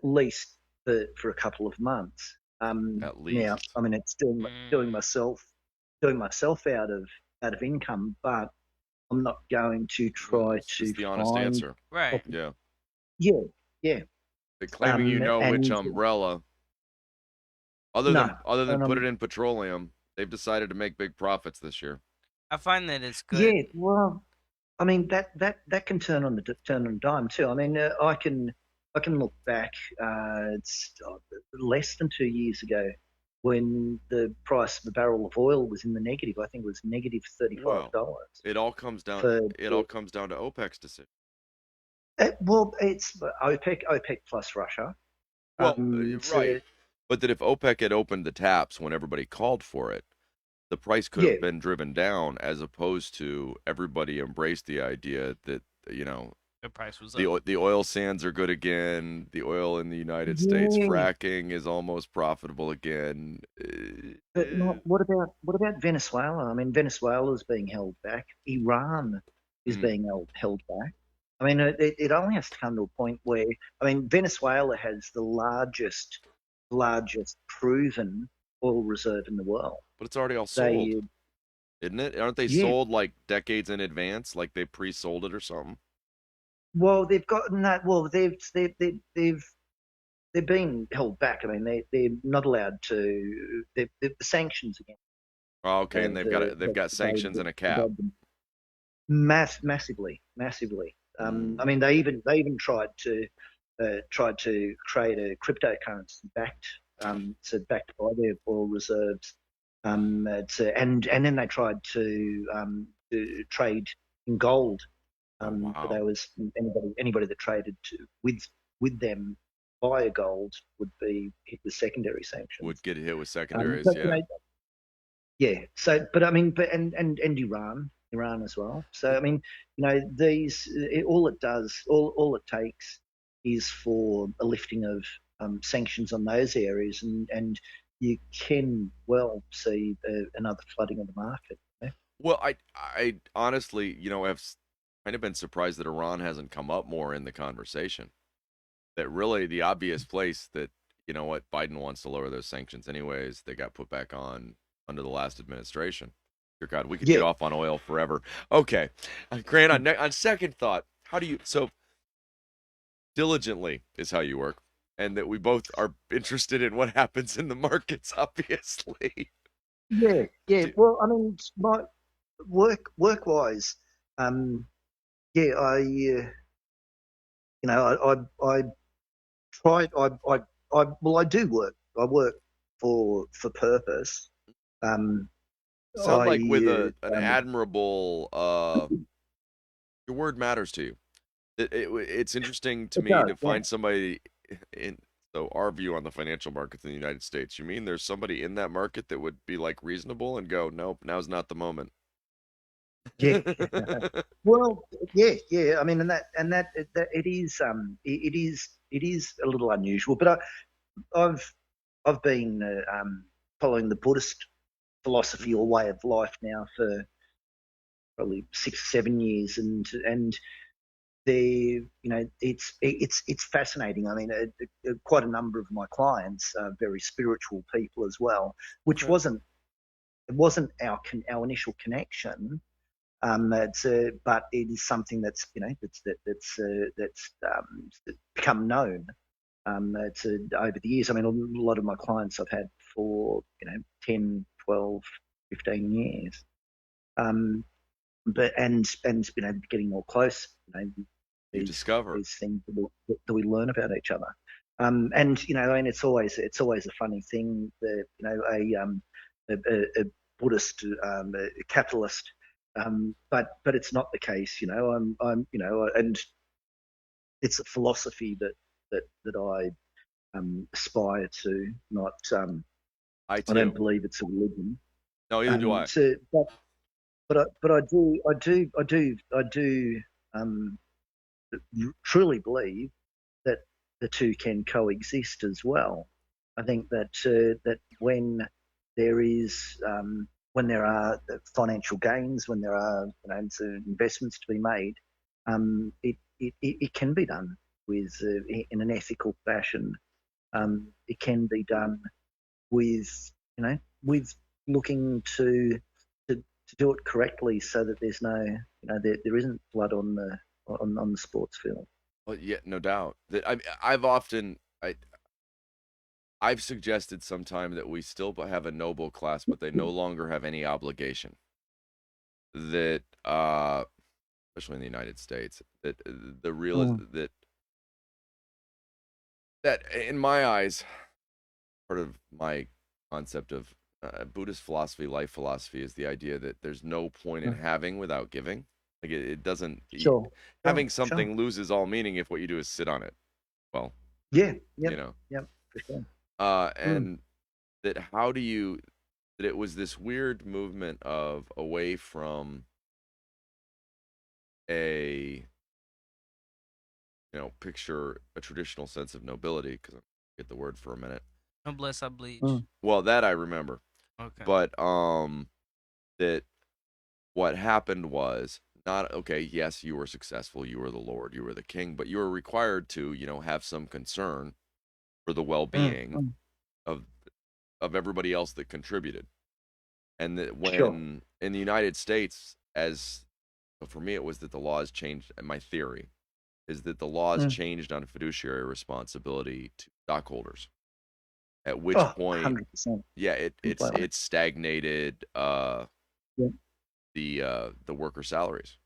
least for a couple of months. At Now, least. I mean, it's doing myself out of income, but I'm not going to try It's to the honest find. answer. Right. Yeah. Yeah, yeah. But claiming which And umbrella, no, other than and put it in petroleum, they've decided to make big profits this year. I find that it's good. yeah. Well, I mean that can turn on a dime too. I mean, I can look back. It's less than 2 years ago when the price of a barrel of oil was in the negative. I think it was negative Well, $35 it all comes down. for. It all comes down to OPEC's decision. Well, it's OPEC plus Russia. Well, right. So But that if OPEC had opened the taps when everybody called for it, the price could yeah, have been driven down, as opposed to everybody embraced the idea that The price was the up. the oil sands are good again. The oil in the United States yeah. fracking is almost profitable again. But what about Venezuela? I mean, Venezuela is being held back. Iran is Mm, being held back. I mean, it only has to come to a point where, I mean, Venezuela has the largest proven oil reserve in the world. but it's already all sold, They, isn't it? Aren't they yeah. sold like decades in advance, like they pre-sold it or something? Well, they've gotten that. Well, they've been held back. I mean, they're not allowed to. The sanctions against Oh, okay, and they've got sanctions and a cap. them. Massively. I Mm, mean, they even tried to create a cryptocurrency backed by their oil reserves, and then they tried to trade in gold. oh But wow, there was anybody that traded with them via gold would be hit with secondary would sanctions. get hit with secondaries. But Yeah. yeah. So, but I mean, but and Iran as well. So I mean, all it does, all it takes, is for a lifting of sanctions on those areas, and you can well see another flooding of the market. Well, I honestly, have kind of been surprised that Iran hasn't come up more in the conversation. That really the obvious place that, what, Biden wants to lower those sanctions anyways. They got put back on under the last administration. Dear God, we could get Yeah. off on oil forever. Okay, Grant, on second thought, how do you so diligently is how you work, and that we both are interested in what happens in the markets, obviously. Yeah. Well, I mean, my work wise, yeah, I tried. Well, I do work. I work for purpose. Um, Sound like with an um, admirable your word matters to you. It's interesting to it me does. to Yeah. find somebody in so our view on the financial markets in the United States. You mean there's somebody in that market that would be like reasonable and go, nope, now's not the moment. Yeah. Well, yeah. I mean, that it is a little unusual, but I've been following the Buddhist philosophy or way of life now for probably 6 7 years, and it's fascinating. I mean, quite a number of my clients are very spiritual people as well, which Okay. wasn't our initial connection. But it is something that's become known. Over the years. I mean, a lot of my clients I've had for 10, 12, 15 years. Um, but and getting more close. You These discover. these things that we learn about each other. And I mean, it's always a funny thing that a Buddhist capitalist, but it's not the case. I'm and it's a philosophy that I aspire to. Not I I don't too. believe it's a religion. No, either do I. But I do um, truly believe that the two can coexist as well. I think that when there are financial gains, when there are investments to be made, it can be done with in an ethical fashion. It can be done with with looking to do it correctly, so that there's there isn't blood on the sports field. Well, yeah, no doubt. That I've suggested sometime that we still have a noble class, but they no longer have any obligation. That especially in the United States, that the real that in my eyes, part of my concept of Buddhist philosophy, life philosophy, is the idea that there's no point in having without giving. Like it doesn't. Sure. Having Sure. something loses all meaning if what you do is sit on it. Well, Yeah. you Yep. know. Yep. For sure. And that that it was this weird movement of away from a picture a traditional sense of nobility, because I get the word for a minute. Noblesse oblige. Well, that I remember. Okay. But that what happened was not okay. Yes, you were successful. You were the lord. You were the king. But you were required to have some concern for the well-being of everybody else that contributed. And that when in the United States, for me, it was that the laws changed. And my theory is that the laws changed on fiduciary responsibility to stockholders. At which point, 100%. yeah, it stagnated the worker salaries.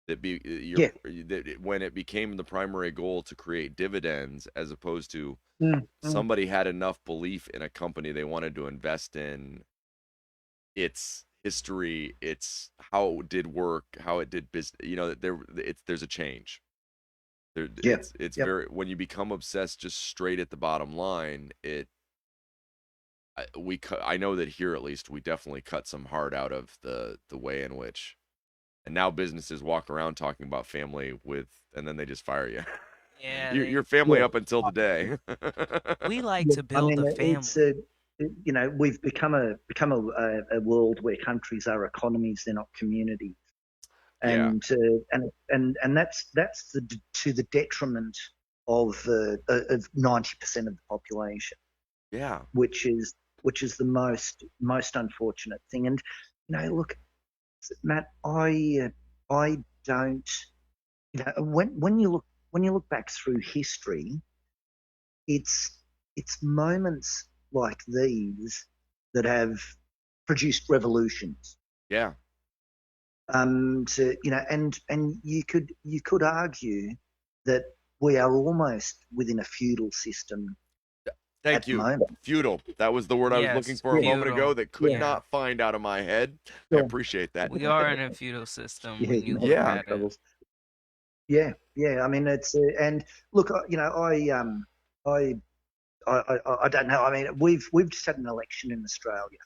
When it became the primary goal to create dividends, as opposed to somebody had enough belief in a company they wanted to invest in its history, its how it did work, how it did business. There's a change. It's very, when you become obsessed just straight at the bottom line. I know that here, at least, we definitely cut some heart out of the way in which. And now businesses walk around talking about family and then they just fire you. Yeah. Your family up until today. We like to build a family. We've become a world where countries are economies; they're not communities, and that's to the detriment of 90% of the population. Yeah, which is the most unfortunate thing. And look, Matt, I don't. When you look back through history, it's moments like these that have produced revolutions. Yeah. And you could argue that we are almost within a feudal system. Thank you. Feudal. That was the word I was looking for a moment ago that could not find out of my head. I appreciate that. We are in a feudal system when you look at it. Yeah. I mean, it's and look, I don't know. I mean, we've just had an election in Australia,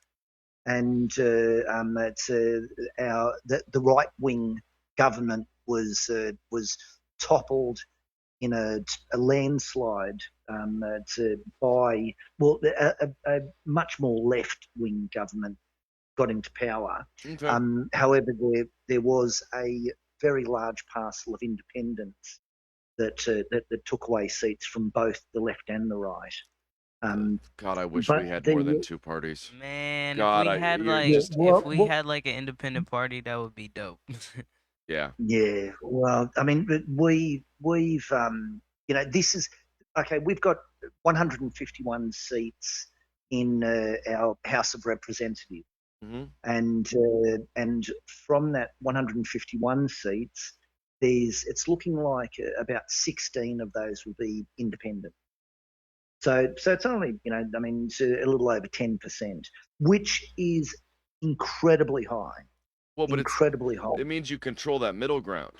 and it's the right wing government was toppled in a landslide by a much more left wing government got into power. Okay. However, there was a very large parcel of independents that took away seats from both the left and the right. God, I wish we had more than two parties. Man, God, if we had like an independent party, that would be dope. Yeah. Yeah. Well, I mean, we've this is okay. We've got 151 seats in our House of Representatives, and from that 151 seats, it's looking like about 16 of those will be independent. So it's only, I mean, it's a little over 10%, which is incredibly high, Well, but incredibly high. it means you control that middle ground,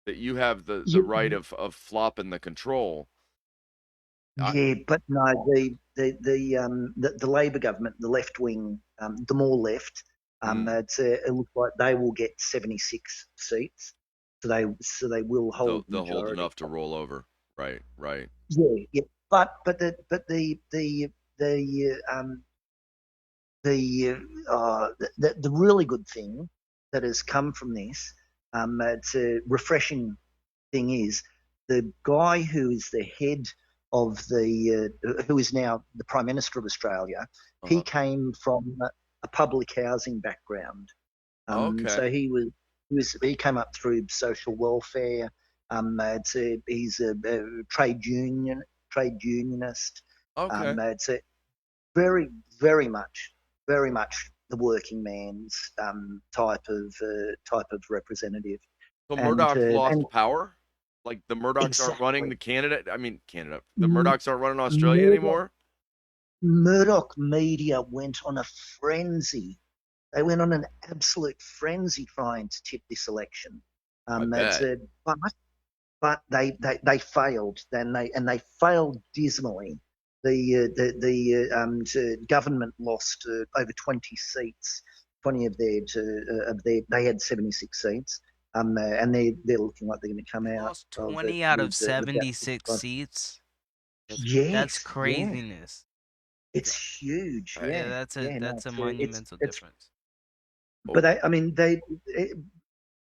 that you have the You, right of flopping the control. I, yeah, but no, the Labor government, the left wing, the more left, mm, it looks like they will get 76 seats, so they will hold the they'll hold majority. enough to roll over. Right, right. Yeah, yeah, but the really good thing that has come from this, it's a refreshing thing is the guy who is the head of who is now the Prime Minister of Australia. He Uh-huh. came from a public housing background, Okay, so he came up through social welfare. He's a trade unionist. okay. It's a very, very much, very much the working man's type of representative, So and Murdoch's and lost power? Like the Murdochs aren't running exactly. the Canada. I mean, Canada. The M- Murdochs aren't running Australia Murdoch, anymore? Murdoch media went on a frenzy. They went on an absolute frenzy trying to tip this election. I It's bet. but they failed, and they failed dismally. The government lost over 20 seats, 20 of their they had 76 seats, and they're looking like they're going to come They out lost of it 20 out of without. 76 seats. That's Yes, yeah, craziness. it's huge. I, Yeah, Yeah, yeah, no, that's a it's monumental it's. difference. oh, But they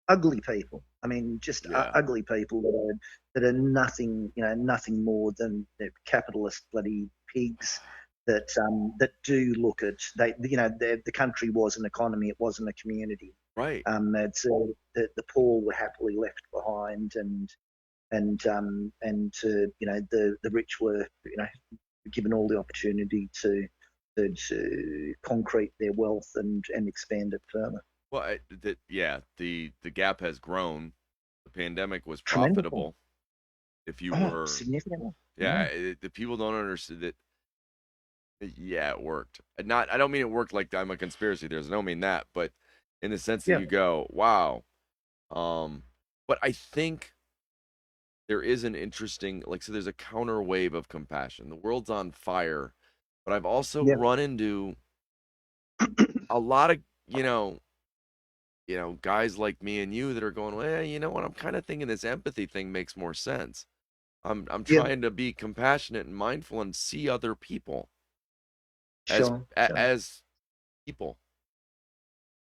ugly people. I mean, just yeah. ugly people that are nothing, nothing more than capitalist bloody pigs that do look at the country was an economy, it wasn't a community. Right. It's the poor were happily left behind, and the rich were given all the opportunity to concrete their wealth and expand it further. Well, yeah, the gap has grown. The pandemic was Tremendously. profitable. If you Oh, were, significantly. yeah, Yeah. the people don't understand that. Yeah, it worked. Not, I don't mean it worked like I'm a conspiracy theorist. I don't mean that, but in the sense that Yeah. you go, wow. Um, but I think there is an interesting, like, so there's a counter wave of compassion. The world's on fire, but I've also Yeah. run into a lot of, you know, guys like me and you that are going, well, you know what? I'm kind of thinking this empathy thing makes more sense. I'm Yeah. trying to be compassionate and mindful and see other people as Sure. Sure. as people.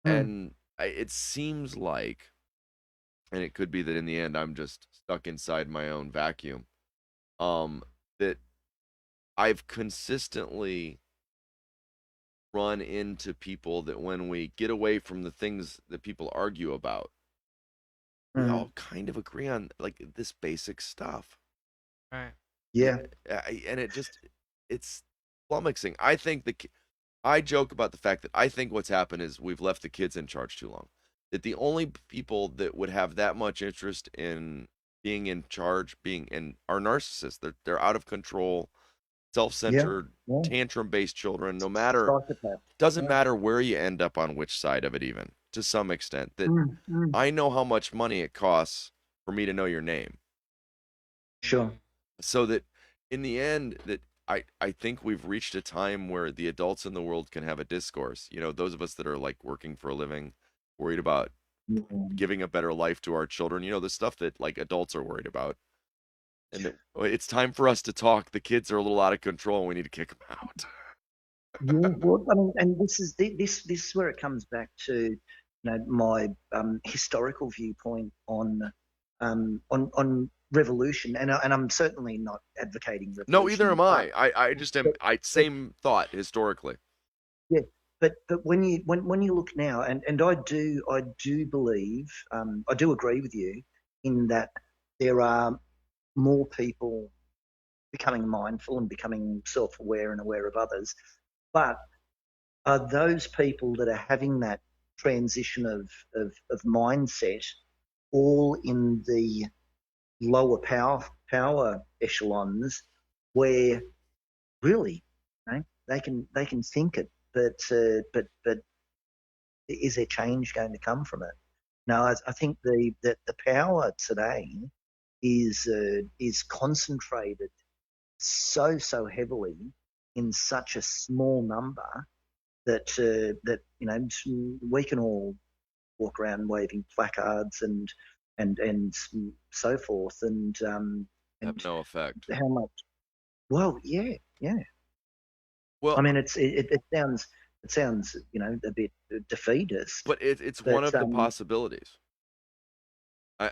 Mm. And it seems like, and it could be that in the end I'm just stuck inside my own vacuum. That I've consistently run into people that when we get away from the things that people argue about, we Mm. all kind of agree on like this basic stuff. Right. And, Yeah. and it's flummoxing. I joke about the fact that I think what's happened is we've left the kids in charge too long. That the only people that would have that much interest in being in charge, being in are narcissists. They're out of control, Yeah. self-centered, Yeah. tantrum-based children. No matter Psychopath. doesn't Yeah. matter where you end up on which side of it, even to some extent. That Mm. Mm. I know how much money it costs for me to know your name, Sure. so that in the end that I think we've reached a time where the adults in the world can have a discourse. Those of us that are like working for a living, worried about Mm. giving a better life to our children, the stuff that like adults are worried about. And it's time for us to talk. The kids are a little out of control and we need to kick them out. Yeah. Well, I mean, and this is where it comes back to my historical viewpoint on revolution, and I'm certainly not advocating No, either revolution, am I just am. but, I but same thought historically. yeah, but when you look now, and I do believe, I do agree with you in that there are more people becoming mindful and becoming self-aware and aware of others, but are those people that are having that transition of mindset all in the lower power echelons where really, they can think it, but is there change going to come from it? No, I think the power today is concentrated so heavily in such a small number that we can all walk around waving placards and so forth Have and no effect. how much. Well, yeah. I Well, mean, it sounds a bit defeatist, but it's one but of the possibilities.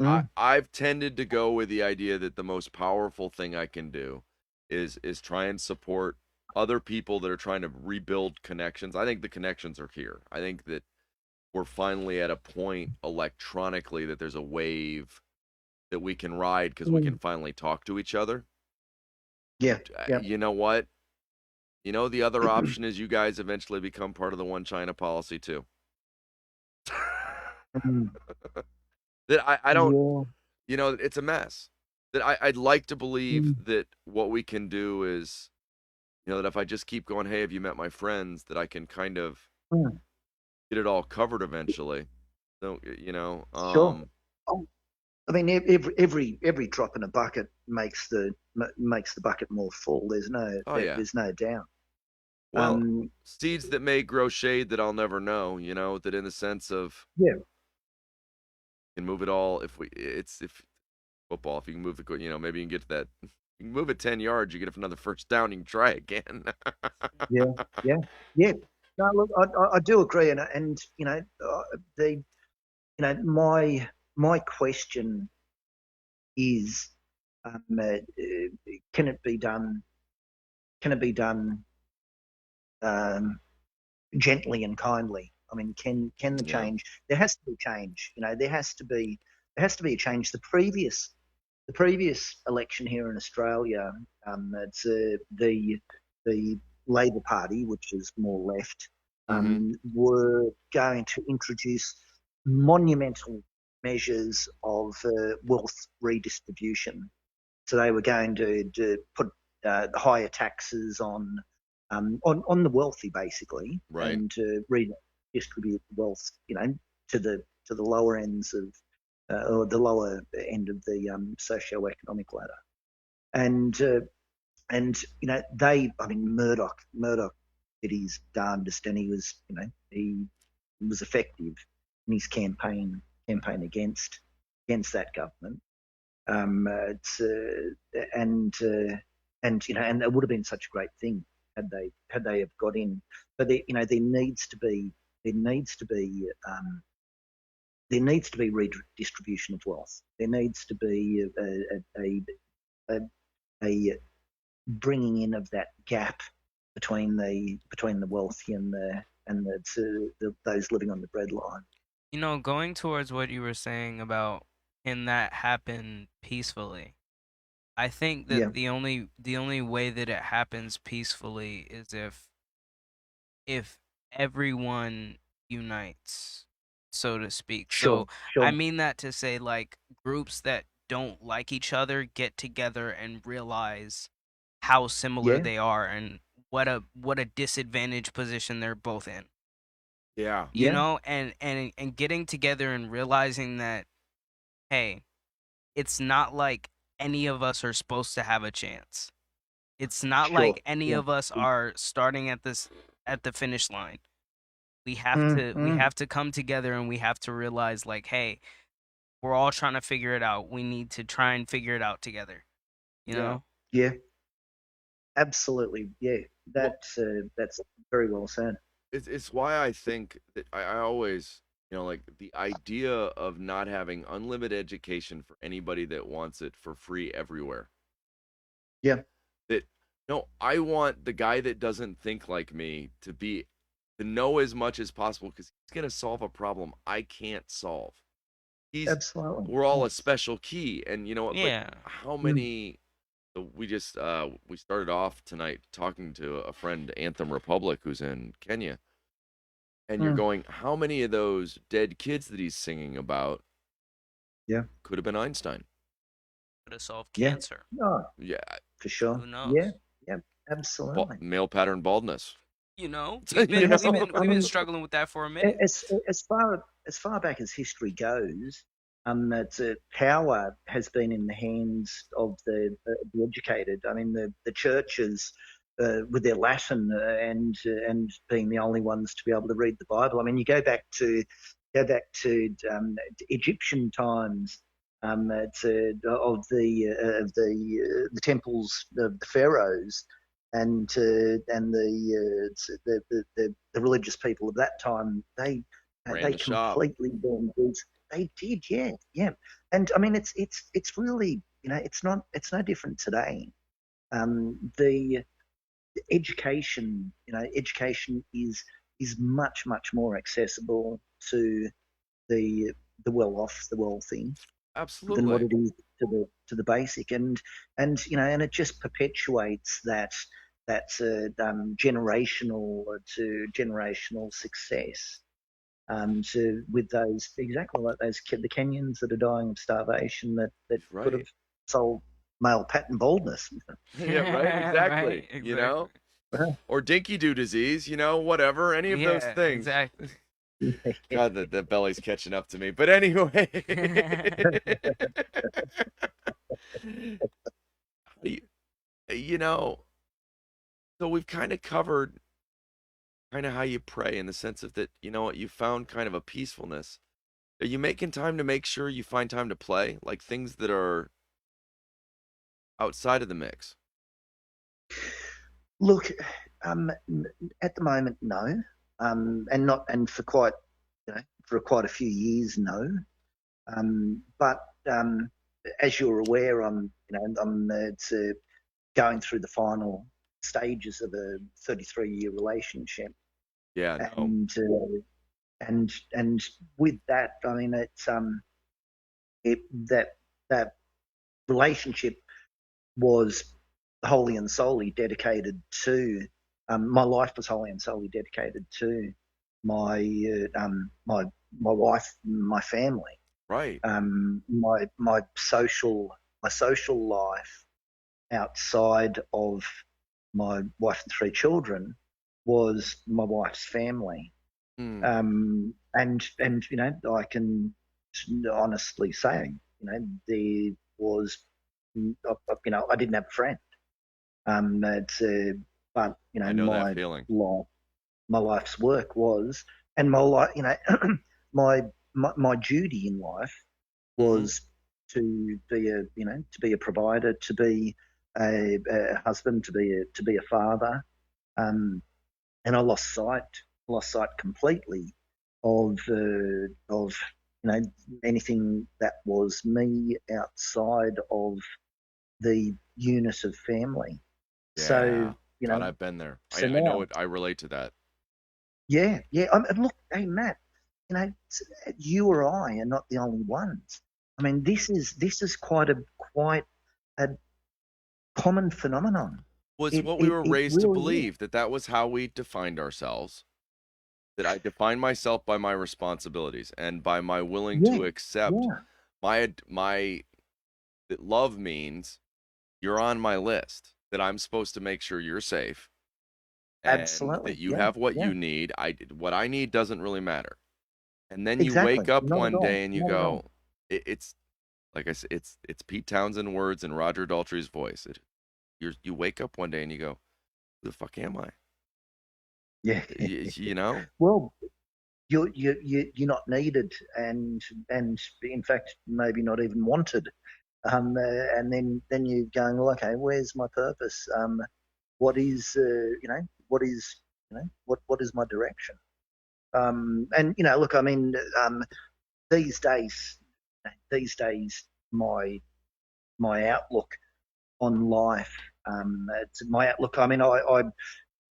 mm, I've tended to go with the idea that the most powerful thing I can do is try and support other people that are trying to rebuild connections. I think the connections are here. I think that we're finally at a point electronically that there's a wave that we can ride because we can mm, finally talk to each other. yeah, yeah. You know what? You know, the other option is you guys eventually become part of the one China policy too. Mm, That I don't, yeah. you know, it's a mess. That I'd like to believe Mm, that what we can do is, you know, that if I just keep going, hey, have you met my friends, that I can kind of mm, get it all covered eventually. So, sure. Oh, I mean, every drop in a bucket makes the bucket more full. oh yeah. There's no doubt. Well, Um, seeds that may grow shade that I'll never know, you know, that in the sense of yeah, can move it all if football, if you can move the, you know, maybe you can get to that, you can move it 10 yards, you get it for another first down, you can try again. yeah, yeah, yeah. No, look, I do agree, and the my question is, can it be done? Can it be done um, gently and kindly? I mean, can the Yeah. change? There has to be change. There has to be a change. The previous election here in Australia, it's the Labor Party, which is more left, Mm-hmm. were going to introduce monumental measures of wealth redistribution. So they were going to put higher taxes on the wealthy, basically, Right. and to redistribute wealth, to the lower ends of or the lower end of the socio-economic ladder. And I mean, Murdoch did his darndest, and he was effective in his campaign against that government. It's and it would have been such a great thing had they have got in, but there needs to be there needs to be redistribution of wealth. There needs to be a, a bringing in of that gap between the wealthy and those living on the breadline. You know, going towards what you were saying about can that happen peacefully? I think Yeah, that the only way that it happens peacefully is if everyone unites, so to speak. So sure, I sure. mean that to say like groups that don't like each other get together and realize how similar Yeah, they are and what a disadvantaged position they're both in. Yeah. You yeah, know, and getting together and realizing that hey, it's not like any of us are supposed to have a chance. It's not sure. like any Yeah. of us are starting at the finish line. Mm, We mm, have to come together and we have to realize like, hey, we're all trying to figure it out. We need to try and figure it out together, you Yeah. know? yeah. Absolutely, yeah. Well, That's very well said. it's why I think that I always, you know, like the idea of not having unlimited education for anybody that wants it for free everywhere. Yeah, That no, I want the guy that doesn't think like me to know as much as possible because he's gonna solve a problem I can't solve. He's absolutely. We're all Yeah. a special key, and you know what? But Yeah. how Mm, many? So we started off tonight talking to a friend, Anthem Republic, who's in Kenya, and you're mm, going, how many of those dead kids that he's singing about yeah, could have been Einstein? Could have solved yeah. cancer. Oh, Yeah, for sure. Who Yeah, knows? yeah, absolutely. male pattern baldness. You know, You know? we've been struggling with that for a minute. As far back as history goes, it's, power has been in the hands of the educated. I mean, the churches, with their Latin, and being the only ones to be able to read the Bible. I mean, you go back to Egyptian times. It's of the temples of the pharaohs, and the religious people of that time, Ran they the shop. completely burned goods. They did, yeah, yeah. And I mean, it's really, it's no different today. The education, education is much more accessible to the the well off, the wealthy, than what Absolutely. it is to the basic. And it just perpetuates that generational success, with those, exactly like those the Kenyans that are dying of starvation, that could have Right. solved male pattern baldness. Yeah, right, Right, exactly. exactly. Or dinky do disease, whatever, any of those Yeah, things. exactly. God, the belly's catching up to me. But anyway, you, you know, so we've kind of covered kind of how you pray in the sense of that, what, you found kind of a peacefulness. Are you making time to make sure you find time to play, like things that are outside of the mix? Look, um, at the moment, no, and for quite a few years, no. But as you're aware, I'm it's, going through the final stages of a 33-year relationship, Yeah, no. and with that, I mean, it that relationship was wholly and solely dedicated to, my life was wholly and solely dedicated to my my wife, my family, Right. my social life outside of my wife and three children was my wife's family. Hmm. And I can honestly say, there was, I didn't have a friend. It's, but I know that feeling. life, my life's work was, and my life, my duty in life Hmm. was to be a provider, to be a husband, to be a father. Um, and I lost sight completely of anything that was me outside of the unit of family. So Yeah. you God, know, I've been there. so I know now, it. I relate to that. yeah, yeah. And look, hey Matt, you or I are not the only ones. I mean, this is quite a common phenomenon. Was It what we it were it raised to really is. believe, that was how we defined ourselves, that I define myself by my responsibilities and by my willing Yeah, to accept yeah, my that love means you're on my list, that I'm supposed to make sure you're safe and that absolutely. you Yeah, have what yeah, you need. What I need doesn't really matter. And then you exactly. wake up Not at one all. day and you Not at all. go, it's like I said, it's Pete Townsend words and Roger Daltrey's voice. You wake up one day and you go, who the fuck am I? Yeah. You know? Well, you're not needed, and in fact maybe not even wanted. And then you're going, well, okay, where's my purpose? What is what is what is my direction? And look, I mean, these days these days my outlook on life, it's my outlook. I mean, I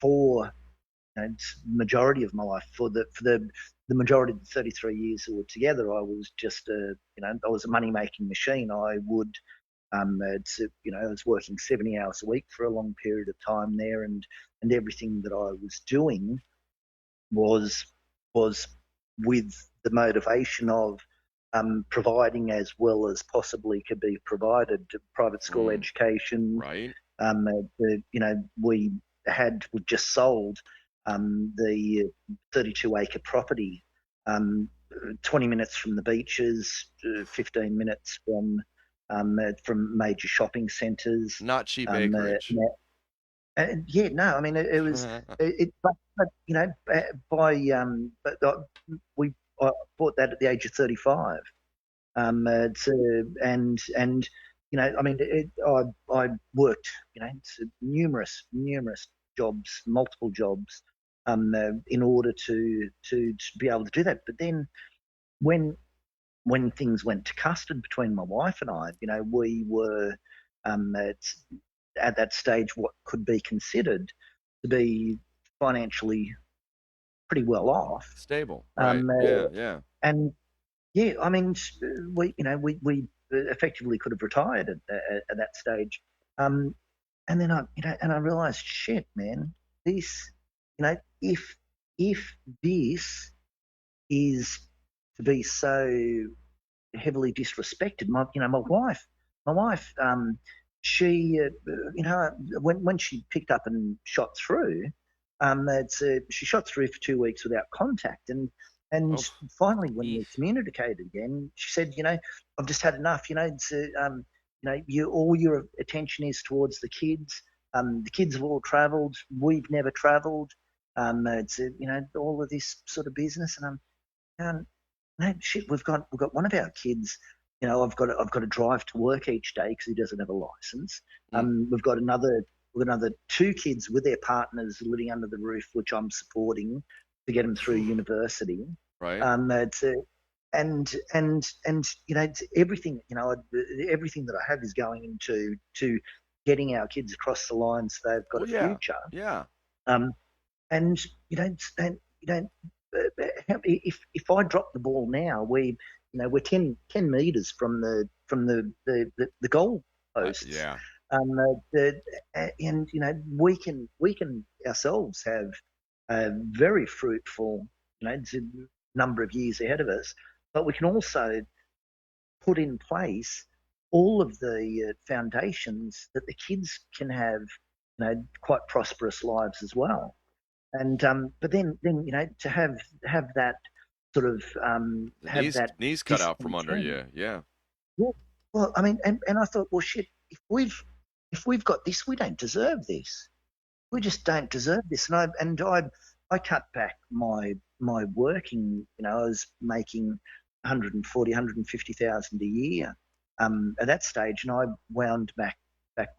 for majority of my life, for the majority of the 33 years that were together, I was just I was a money making machine. I would I was working 70 hours a week for a long period of time there, and everything that I was doing was was with the motivation of providing as well as possibly could be provided, private school Mm, education. right? We just sold the 32-acre property, 20 minutes from the beaches, 15 minutes from major shopping centres. Not cheap acreage. Yeah, no, I mean it was but you know, we I bought that at the age of 35. And you know, I mean, I worked, you know, numerous jobs, multiple jobs, in order to be able to do that. But then when things went to custard between my wife and I, you know, we were at that stage what could be considered to be financially pretty well off. Stable, right? Yeah. And yeah, I mean, we effectively could have retired at that stage. And then I realized, shit, man, this, you know, if this is to be so heavily disrespected. My wife, she, when she picked up and shot through, she shot through for 2 weeks without contact, and finally, when we communicated again, she said, you know, I've just had enough. You know, all your attention is towards the kids. The kids have all travelled. We've never travelled. All of this sort of business, and I'm, no shit. We've got one of our kids. You know, I've got to drive to work each day because he doesn't have a license. We've got another 2 kids with their partners living under the roof, which I'm supporting to get them through university. Right. And you know, it's everything. You know, everything that I have is going into getting our kids across the line so they've got a future. Yeah. And if I drop the ball now, we're 10 meters from the goal posts. Yeah. And you know, we can ourselves have a very fruitful, you know, number of years ahead of us, but we can also put in place all of the foundations that the kids can have, you know, quite prosperous lives as well. And but then you know, to have that sort of have that knees cut out from under you. Yeah. Well, I mean, and I thought, well, shit, if we've got this, we don't deserve this. We just don't deserve this. And I cut back my working. You know, I was making 140, 150,000 a year at that stage, and I wound back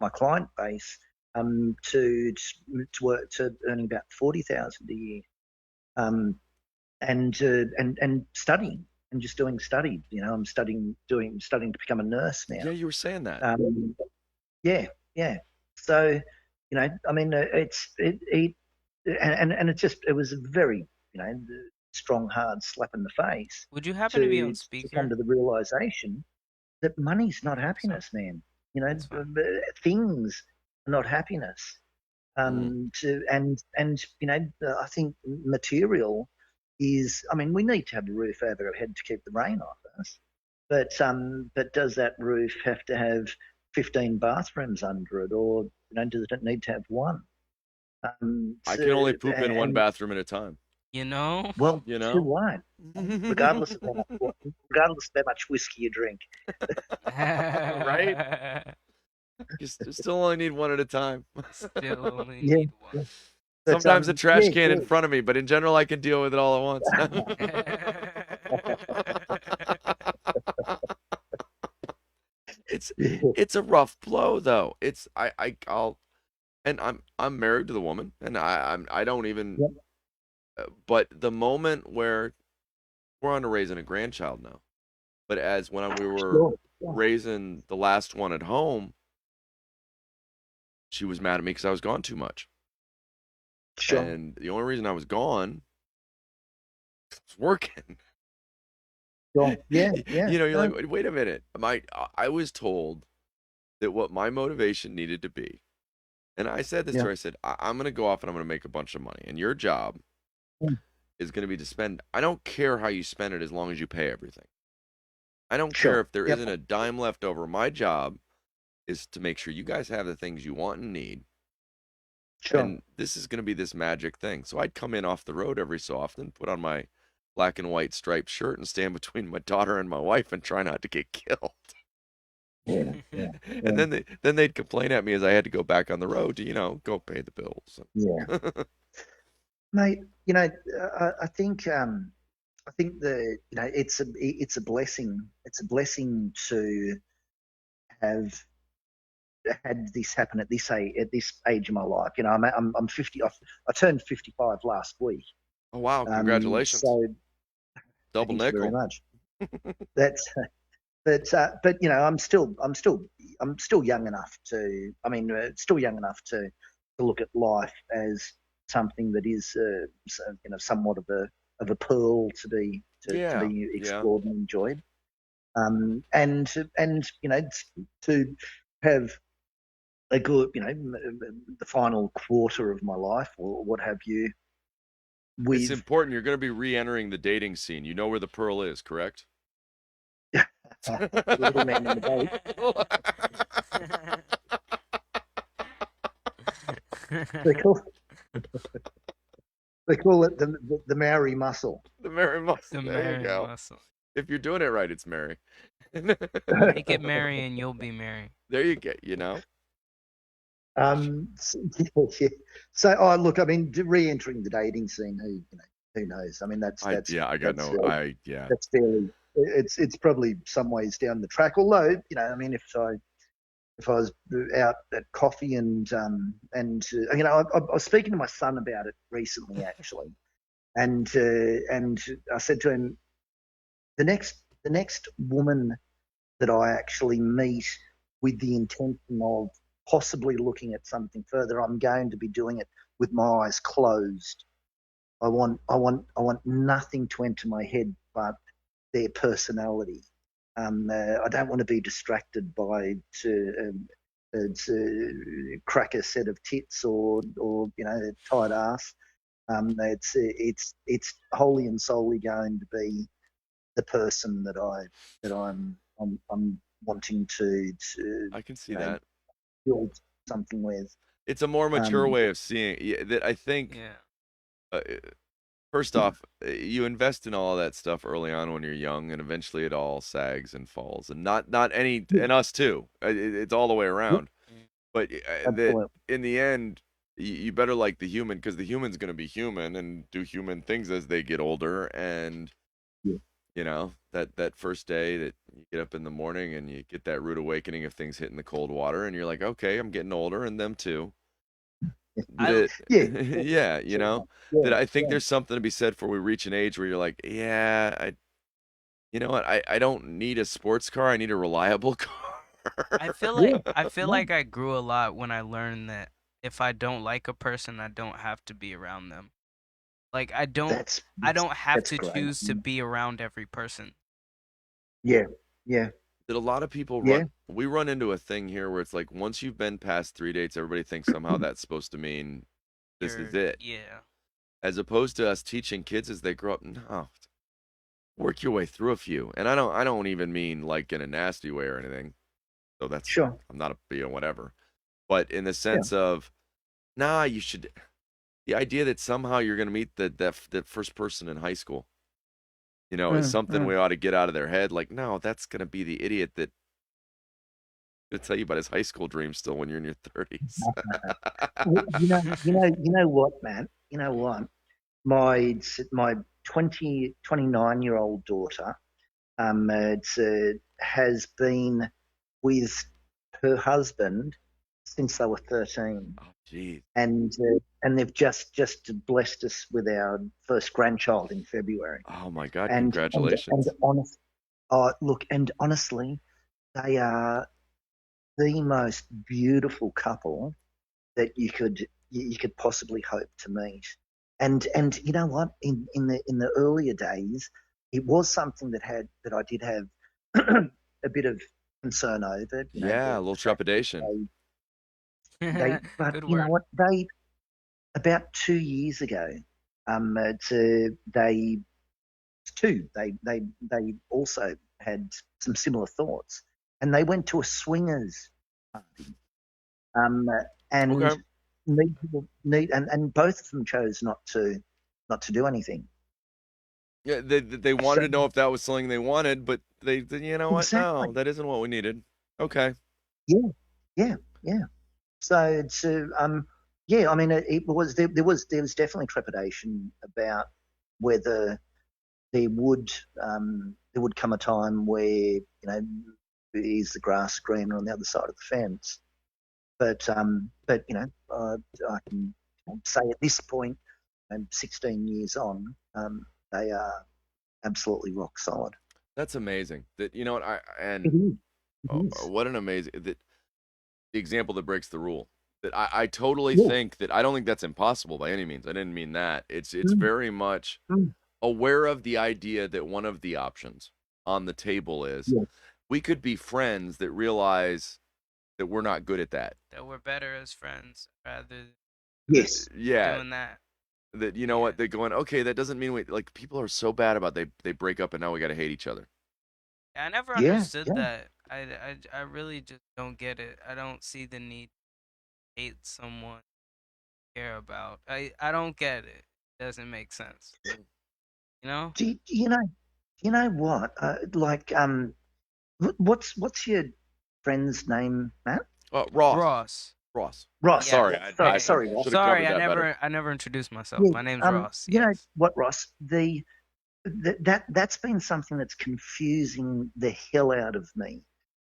my client base to earning about 40,000 a year, and studying and just doing studies. You know, I'm studying to become a nurse now. Yeah, you were saying that. Yeah. So, you know, I mean, it was a very, you know, strong, hard slap in the face. Would you happen to be on speaker? To come to the realization that money's not happiness, man. You know, things are not happiness. And you know, I think material is. I mean, we need to have a roof over our head to keep the rain off us. But does that roof have to have 15 bathrooms under it, or you know, does it need to have one? I can only poop in one bathroom at a time. You know. Well, you know, too right. Regardless of how much whiskey you drink. Right? You still only need one at a time. Still only need one. Sometimes a trash can in front of me, but in general, I can deal with it all at once. It's a rough blow, though. And I'm married to the woman, and I don't even. Yep. But the moment where we're on to raising a grandchild now, but as when we were raising the last one at home, she was mad at me because I was gone too much. Sure. And the only reason I was gone was working. Sure. Yeah. You know, you're like, wait a minute. I was told that what my motivation needed to be, and I said this to her, I said, I'm going to go off and I'm going to make a bunch of money, and your job is going to be to spend. I don't care how you spend it as long as you pay everything. I don't care if there isn't a dime left over. My job is to make sure you guys have the things you want and need, Sure. And this is going to be this magic thing. So I'd come in off the road every so often, put on my black and white striped shirt and stand between my daughter and my wife and try not to get killed. Yeah. Yeah. Yeah. And then they'd complain at me as I had to go back on the road to, go pay the bills. Yeah. Mate, I think it's a blessing. It's a blessing to have had this happen at this age of my life. I'm 50. I turned 55 last week. Oh wow, congratulations. So Double thank you very nickel. much. That's but I'm still young enough to. I mean, still young enough to look at life as something that is, somewhat of a pearl to be Yeah. explored and enjoyed. And to have a good, the final quarter of my life or what have you, It's with important. You're going to be re-entering the dating scene. You know where the pearl is, correct? the little man in the boat. They call they call it the Maori muscle. The Mary Muscle. The There you Mary go. muscle. If you're doing it right, it's Mary. Make it Mary and you'll be Mary. There you go. So, yeah. So, look, I mean, re-entering the dating scene, who knows? I mean, that's I got that's, no. that's fairly. It's probably some ways down the track. Although, I mean, if I was out at coffee and I was speaking to my son about it recently, actually, and I said to him, the next woman that I actually meet with the intention of possibly looking at something further, I'm going to be doing it with my eyes closed. I want nothing to enter my head but their personality. I don't want to be distracted by to crack a set of tits or tight ass. It's wholly and solely going to be the person that I'm wanting to I can see that. build something with. It's a more mature way of seeing that. I think. Yeah. First off, you invest in all of that stuff early on when you're young, and eventually it all sags and falls. And not any, and us too. It's all the way around. But that in the end, you better like the human, because the human's going to be human and do human things as they get older. And that first day that you get up in the morning and you get that rude awakening of things hitting the cold water, and you're like, okay, I'm getting older, and them too. That, yeah, that I think there's something to be said for we reach an age where you're like, yeah, you know what, I don't need a sports car, I need a reliable car. I feel like I grew a lot when I learned that if I don't like a person, I don't have to be around them. Like I don't have to great. choose to be around every person. Yeah. That a lot of people we run into a thing here where it's like once you've been past 3 dates, everybody thinks somehow that's supposed to mean this is it. Yeah. As opposed to us teaching kids as they grow up, no, work your way through a few. And I don't even mean like in a nasty way or anything. So that's sure. I'm not a whatever. But in the sense of, you should. The idea that somehow you're going to meet that first person in high school, is something we ought to get out of their head. Like, no, that's going to be the idiot that going to tell you about his high school dreams still when you're in your 30s. You know what, man? You know what? My 29-year-old daughter has been with her husband since they were 13. Oh, geez. And they've just blessed us with our first grandchild in February. Oh my God! Congratulations. And honestly, they are the most beautiful couple that you could possibly hope to meet. And you know what? In the earlier days, it was something that I did have a bit of concern over. A little trepidation. But you know what? They about 2 years ago, they also had some similar thoughts, and they went to a swingers party. And and both of them chose not to do anything. Yeah, they wanted So to know if that was something they wanted, but you know what? No, exactly, that isn't what we needed. Okay. yeah, yeah, yeah. So it's yeah. I mean, it was there was definitely trepidation about whether there would come a time where is the grass greener on the other side of the fence? But I can say at this point, 16 years on, they are absolutely rock solid. That's amazing. That you know what It is. It is. what an amazing that the example that breaks the rule. That I totally Yeah. think that I don't think that's impossible by any means. I didn't mean that. It's Mm, very much mm, aware of the idea that one of the options on the table is yeah. we could be friends that realize that we're not good at that. That we're better as friends rather Yes. Yeah, doing that. that you know Yeah. what they're going. Okay, that doesn't mean we like people are so bad about they break up and now we got to hate each other. I never Yeah. understood Yeah. that. I really just don't get it. I don't see the need to hate someone you care about. I don't get it. It doesn't make sense. You know? You know? You know what? What's your friend's name, Matt? Ross. Ross. Ross. Ross. Yeah. Sorry, Yeah. Sorry, Ross. should have covered Sorry, that better. I never introduced myself. Yeah. My name's Ross. You know Yes. what, Ross? That's been something that's confusing the hell out of me.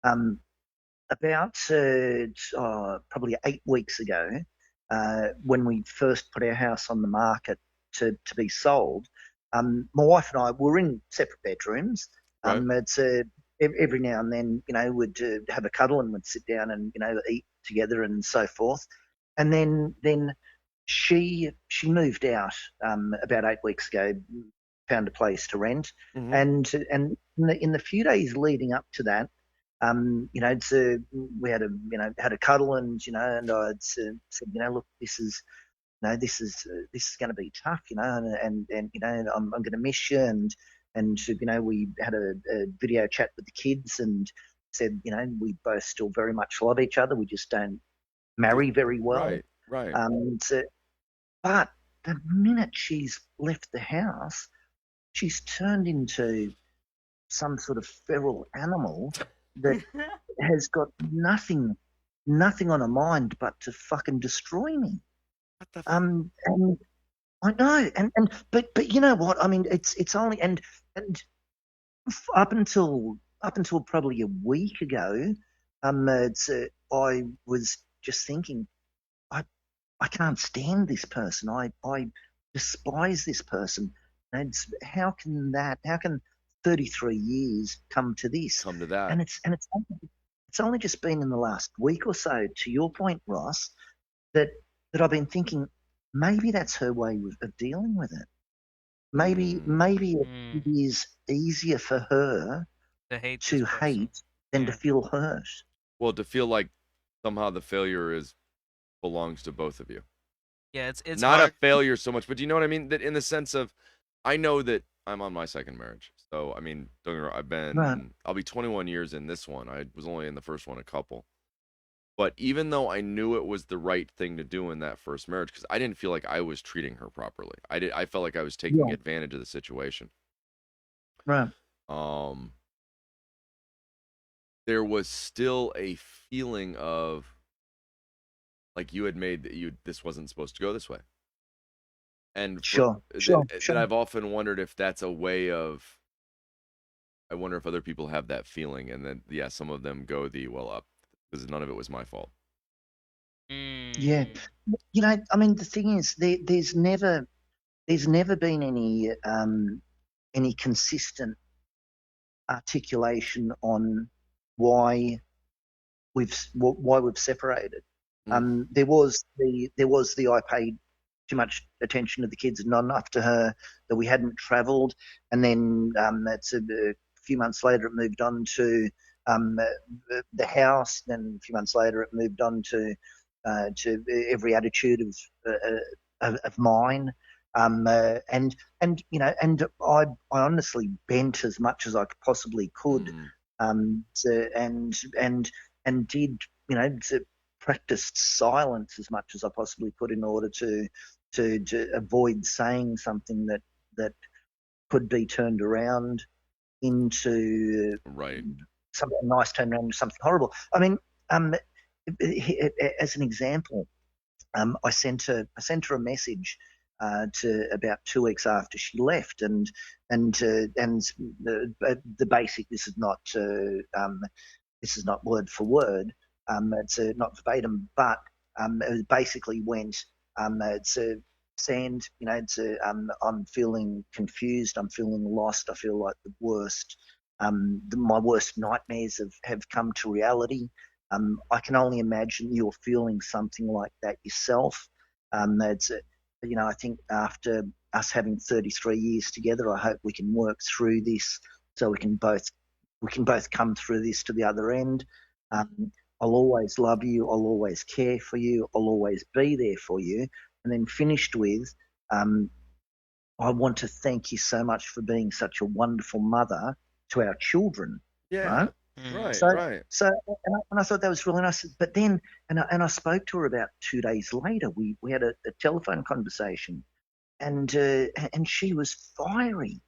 Um, about probably 8 weeks ago, when we first put our house on the market to be sold, my wife and I were in separate bedrooms. Right. It's every now and then, we'd have a cuddle and we'd sit down and eat together and so forth. And then she moved out about 8 weeks ago, found a place to rent, Mm-hmm. and in the few days leading up to that, we had a cuddle, and I said, look, this is going to be tough, and I'm going to miss you, and we had a video chat with the kids and said, we both still very much love each other. We just don't marry very well. Right. Right. But the minute she's left the house, she's turned into some sort of feral animal that has got nothing on her mind but to fucking destroy me. What the And I know, but you know what? I mean, it's only and up until probably a week ago, I was just thinking, I can't stand this person. I despise this person. And how can 33 years come to this? come to that? And it's only just been in the last week or so, to your point, Ross, that I've been thinking maybe that's her way of dealing with it. Maybe it is easier for her To hate to this person. hate than to Yeah. feel hurt. Well, to feel like somehow the failure belongs to both of you. Yeah, it's Not hard. a failure so much, but do you know what I mean? That in the sense of, I know that I'm on my second marriage. So, I mean, don't get me wrong, Right. I'll be 21 years in this one. I was only in the first one a couple. But even though I knew it was the right thing to do in that first marriage, because I didn't feel like I was treating her properly. I felt like I was taking Yeah. advantage of the situation. Right. There was still a feeling of like you had made that this wasn't supposed to go this way. And Sure. that I've often wondered if that's a way of, I wonder if other people have that feeling, and then yeah, some of them go up because none of it was my fault. Yeah. I mean, the thing is, there's never been any consistent articulation on why we've separated. There was the I paid too much attention to the kids and not enough to her, that we hadn't travelled, and then that's a few months later it moved on to the house. Then a few months later it moved on to every attitude of mine. And I honestly bent as much as I possibly could, and did practiced silence as much as I possibly could in order to avoid saying something that could be turned around into Right. something nice, turned around into something horrible. I mean, um, as an example, I sent her a message to about 2 weeks after she left, and the basic. This is not word for word. It's not verbatim, but it basically went. It's a sand. I'm feeling confused. I'm feeling lost. I feel like the worst. My worst nightmares have come to reality. I can only imagine you're feeling something like that yourself. That's I think after us having 33 years together, I hope we can work through this so we can both come through this to the other end. Um, I'll always love you. I'll always care for you. I'll always be there for you. And then finished with, um, I want to thank you so much for being such a wonderful mother to our children. Yeah. Right. Right. So, Right. and I thought that was really nice. But then, and I spoke to her about 2 days later. We had a telephone conversation, and she was fiery,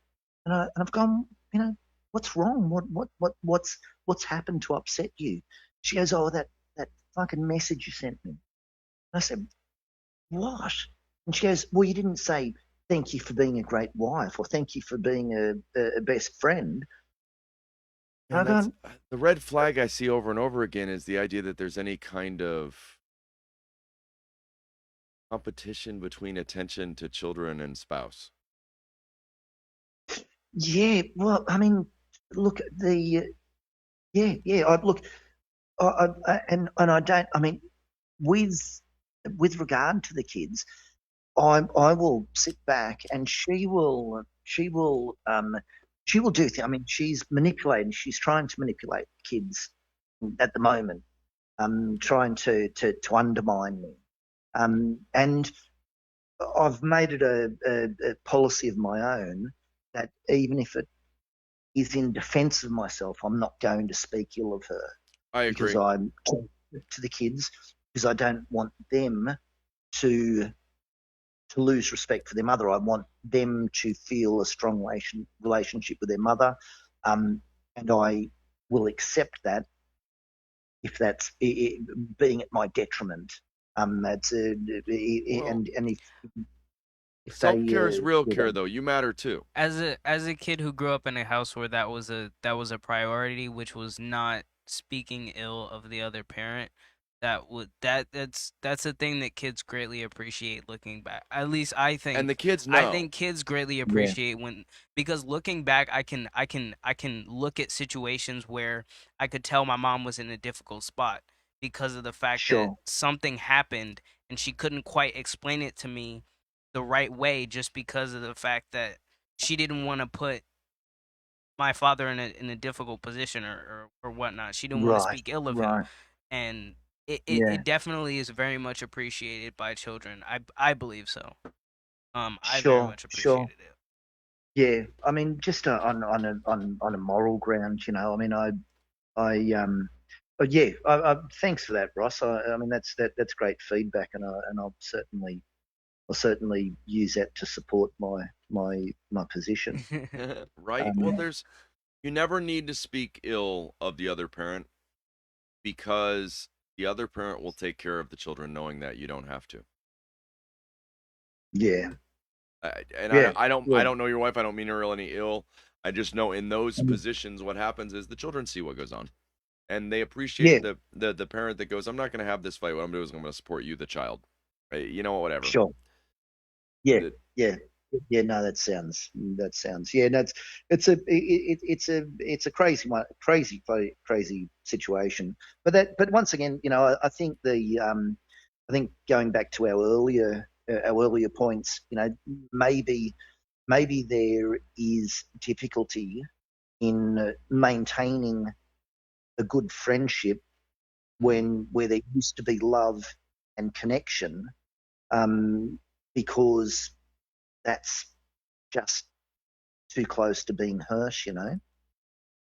and I've gone, what's wrong? What's happened to upset you? She goes, oh, that fucking message you sent me. And I said, what? And she goes, well, you didn't say thank you for being a great wife or thank you for being a best friend. And And I that's go, the red flag I see over and over again is the idea that there's any kind of competition between attention to children and spouse. yeah, well, I mean, look, yeah. Look, and I don't. I mean, with regard to the kids, I will sit back and she will do things. I mean, she's manipulating. She's trying to manipulate kids at the moment, trying to undermine me. And I've made it a policy of my own that even if it is in defence of myself, I'm not going to speak ill of her I because agree. I'm to the kids because I don't want them to lose respect for their mother. I want them to feel a strong relationship with their mother, and I will accept that if that's being at my detriment. That's Well, and if they self-care is real yeah, care though. You matter too. As a kid who grew up in a house where that was a priority, which was not speaking ill of the other parent, that's a thing that kids greatly appreciate looking back. At least I And the think. kids I know. think kids greatly yeah, appreciate when, because looking back, I can look at situations where I could tell my mom was in a difficult spot because of the fact that sure, something happened and she couldn't quite explain it to me the right way, just because of the fact that she didn't want to put my father in a difficult position, or whatnot. She didn't want to right, speak ill of him, right, and it, it, yeah, it definitely is very much appreciated by children. I believe so. I very sure, much sure. appreciated it. Yeah, I mean, just on a moral ground, I mean, but yeah, thanks for that, Ross. I mean, that's great feedback, and I'll certainly use that to support my position. Right? Well, Um, you never need to speak ill of the other parent because the other parent will take care of the children knowing that you don't have to. yeah, And yeah, I yeah, don't know your wife. I don't mean her any ill. I just know in those positions, what happens is the children see what goes on, and they appreciate yeah, the parent that goes, "I'm not going to have this fight. What I'm doing is I'm going to support you, the child. You know, whatever." sure, yeah, That- yeah, yeah. No, that sounds. Yeah, no, it's a crazy one, crazy situation. But once again, I think I think going back to our earlier points, maybe there is difficulty in maintaining a good friendship where there used to be love and connection, um, because that's just too close to being hurt.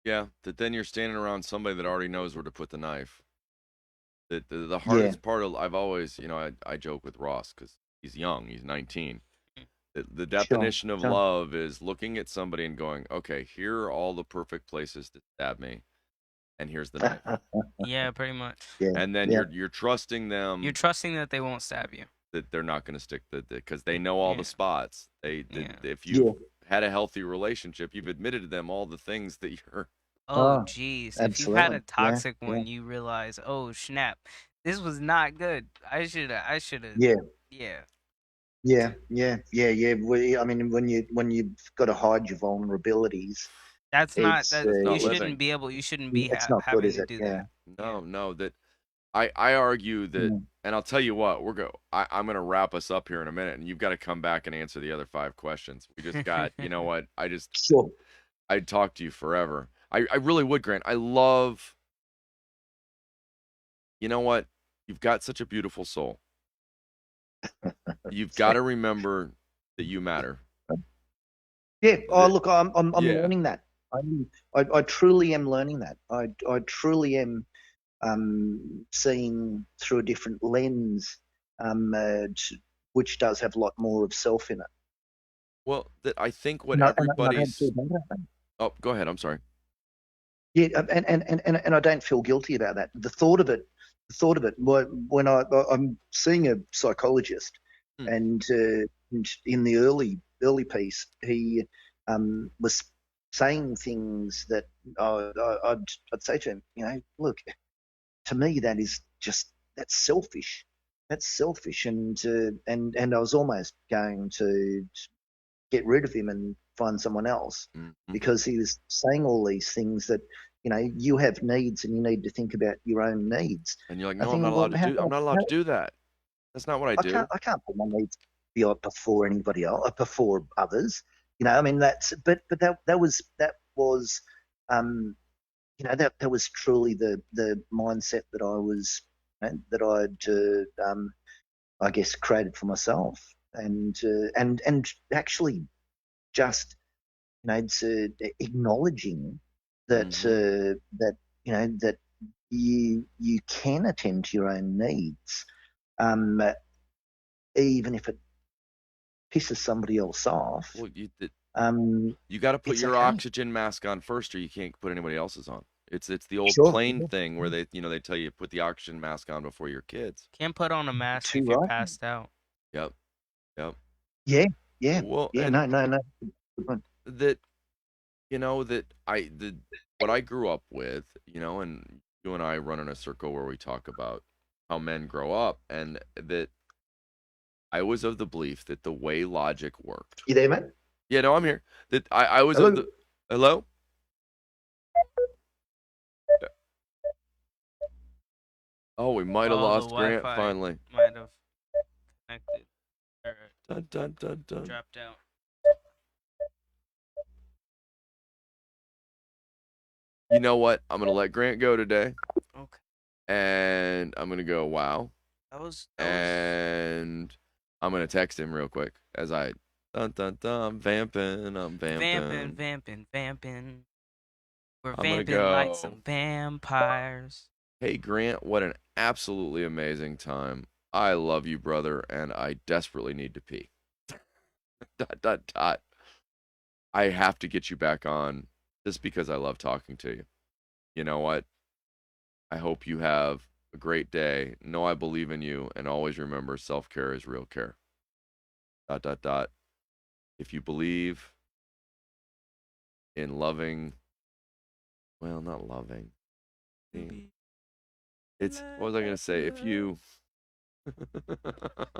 yeah, that then you're standing around somebody that already knows where to put the knife. The Yeah. hardest part of I've always, I joke with Ross because he's young, he's 19. The Sure. definition of Sure. love is looking at somebody and going, okay, here are all the perfect places to stab me, and here's the knife. Yeah, pretty much. Yeah. And then Yeah. you're trusting them You're trusting that they won't stab you. that they're not going to stick because they know all Yeah. the spots. Yeah. If Yeah. you've had a healthy relationship, you've admitted to them all the things that you're. Oh, Oh, jeez. If you had absolutely. a Yeah. toxic Yeah. one, you realize, oh, snap. This was not good. I should have. Yeah. Yeah. Yeah. Yeah. Yeah. Yeah. I mean, when you've got to hide your vulnerabilities, That's not it's that That's you not shouldn't living. be able, you shouldn't be it's not good, having is to it? do Yeah. that. Yeah. No, that I argue that, Mm. and I'll tell you what, I'm gonna wrap us up here in a minute, and you've got to come back and answer the other 5 questions. We just got, you know what? Sure. I'd talk to you forever. I really would, Grant. I love, you know what? You've got such a beautiful soul. You've got to remember that you matter. Yeah. Oh, That, look, I'm yeah. learning that. I truly am learning that. I truly am seeing through a different lens, which does have a lot more of self in it. Well, that I think what And I don't feel everybody's. bad about that. Oh, go ahead. I'm sorry. Yeah, and I don't feel guilty about that. The thought of it, when I'm seeing a psychologist, Hmm. and in the early piece, he was saying things that I'd say to him, look, to me that is just that's selfish. That's selfish, and I was almost going to get rid of him and find someone else Mhm. because he was saying all these things that you have needs and you need to think about your own needs. And you're like, I no, I'm think, not well, allowed to do. I'm not allowed to do that. That's not what I do. I can't put my needs before anybody else, before others. I mean but that was that was truly the mindset that I was that I'd I guess created for myself, and actually just it's acknowledging that Hmm. that that you can attend to your own needs, um, even if it pisses somebody else off. Well, Um, you got to put it's your okay. oxygen mask on first, or you can't put anybody else's on. It's the old Sure. plane thing where they tell you put the oxygen mask on before your kids. Can't put on a mask Too if you're right. passed out. Yep, yep. Yeah. Yeah. Well, Yeah. and No. No. No. Good one. that that what I grew up with, and you and I run in a circle where we talk about how men grow up, and that I was of the belief that the way logic worked. You there, mate? Yeah, no, I'm here. That I was of Hello. the hello. Oh, we might have Oh, the lost Grant Wi-Fi finally. might have connected or Dun, dun, dun, dun. dropped out. You know what? I'm gonna let Grant go today, Okay. and I'm gonna go. Wow, That was and I'm gonna text him real quick as I dun dun dun. I'm vamping. I'm vamping. vamping. We're I'm gonna vamping like go. some vampires. Hey Grant, what an absolutely amazing time. I love you, brother, and I desperately need to pee. dot dot dot. I have to get you back on just because I love talking to you. You know what? I hope you have a great day. Know I believe in you, and always remember self-care is real care. Dot dot dot. If you believe in loving, well, not loving. It's what was I gonna say? If you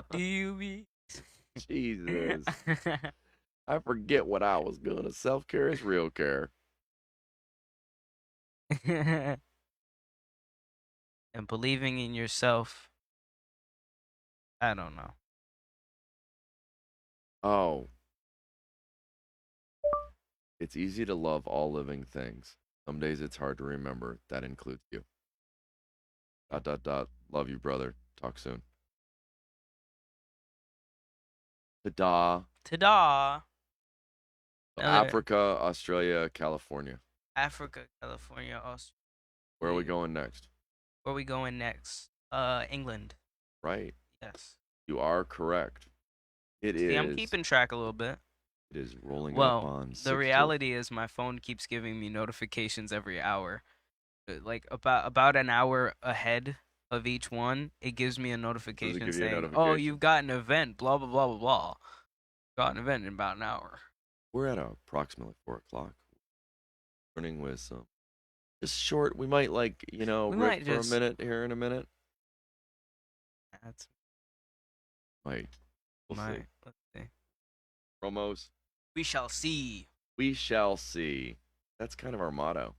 Do you be? Jesus. I forget what I was gonna. Self-care is real care. And believing in yourself. I don't know. Oh, it's easy to love all living things. Some days it's hard to remember. That includes you. Dot dot dot. Love you, brother. Talk soon. Ta-da. Ta-da! Another Africa, Australia, California. Africa, California, Australia. Where are we going next? Where we going next? England. Right. Yes. You are correct. It See, I'm is. keeping track a little bit. It is rolling up Well, on the 6 till. reality is my phone keeps giving me notifications every hour. Like about an hour ahead of each one, it gives me a Does it notification give you a saying, "Oh, notification? you've got an event, blah blah blah blah blah. Got an event in about an hour." We're at approximately 4 o'clock. Running with some just short. We might We riff might for a just minute here in a minute. that's Might. We'll see. might let's see. Promos. We shall see. We shall see. That's kind of our motto.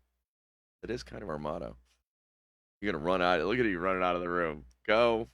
It is kind of our motto. You're gonna run out. Look at you running out of the room. Go.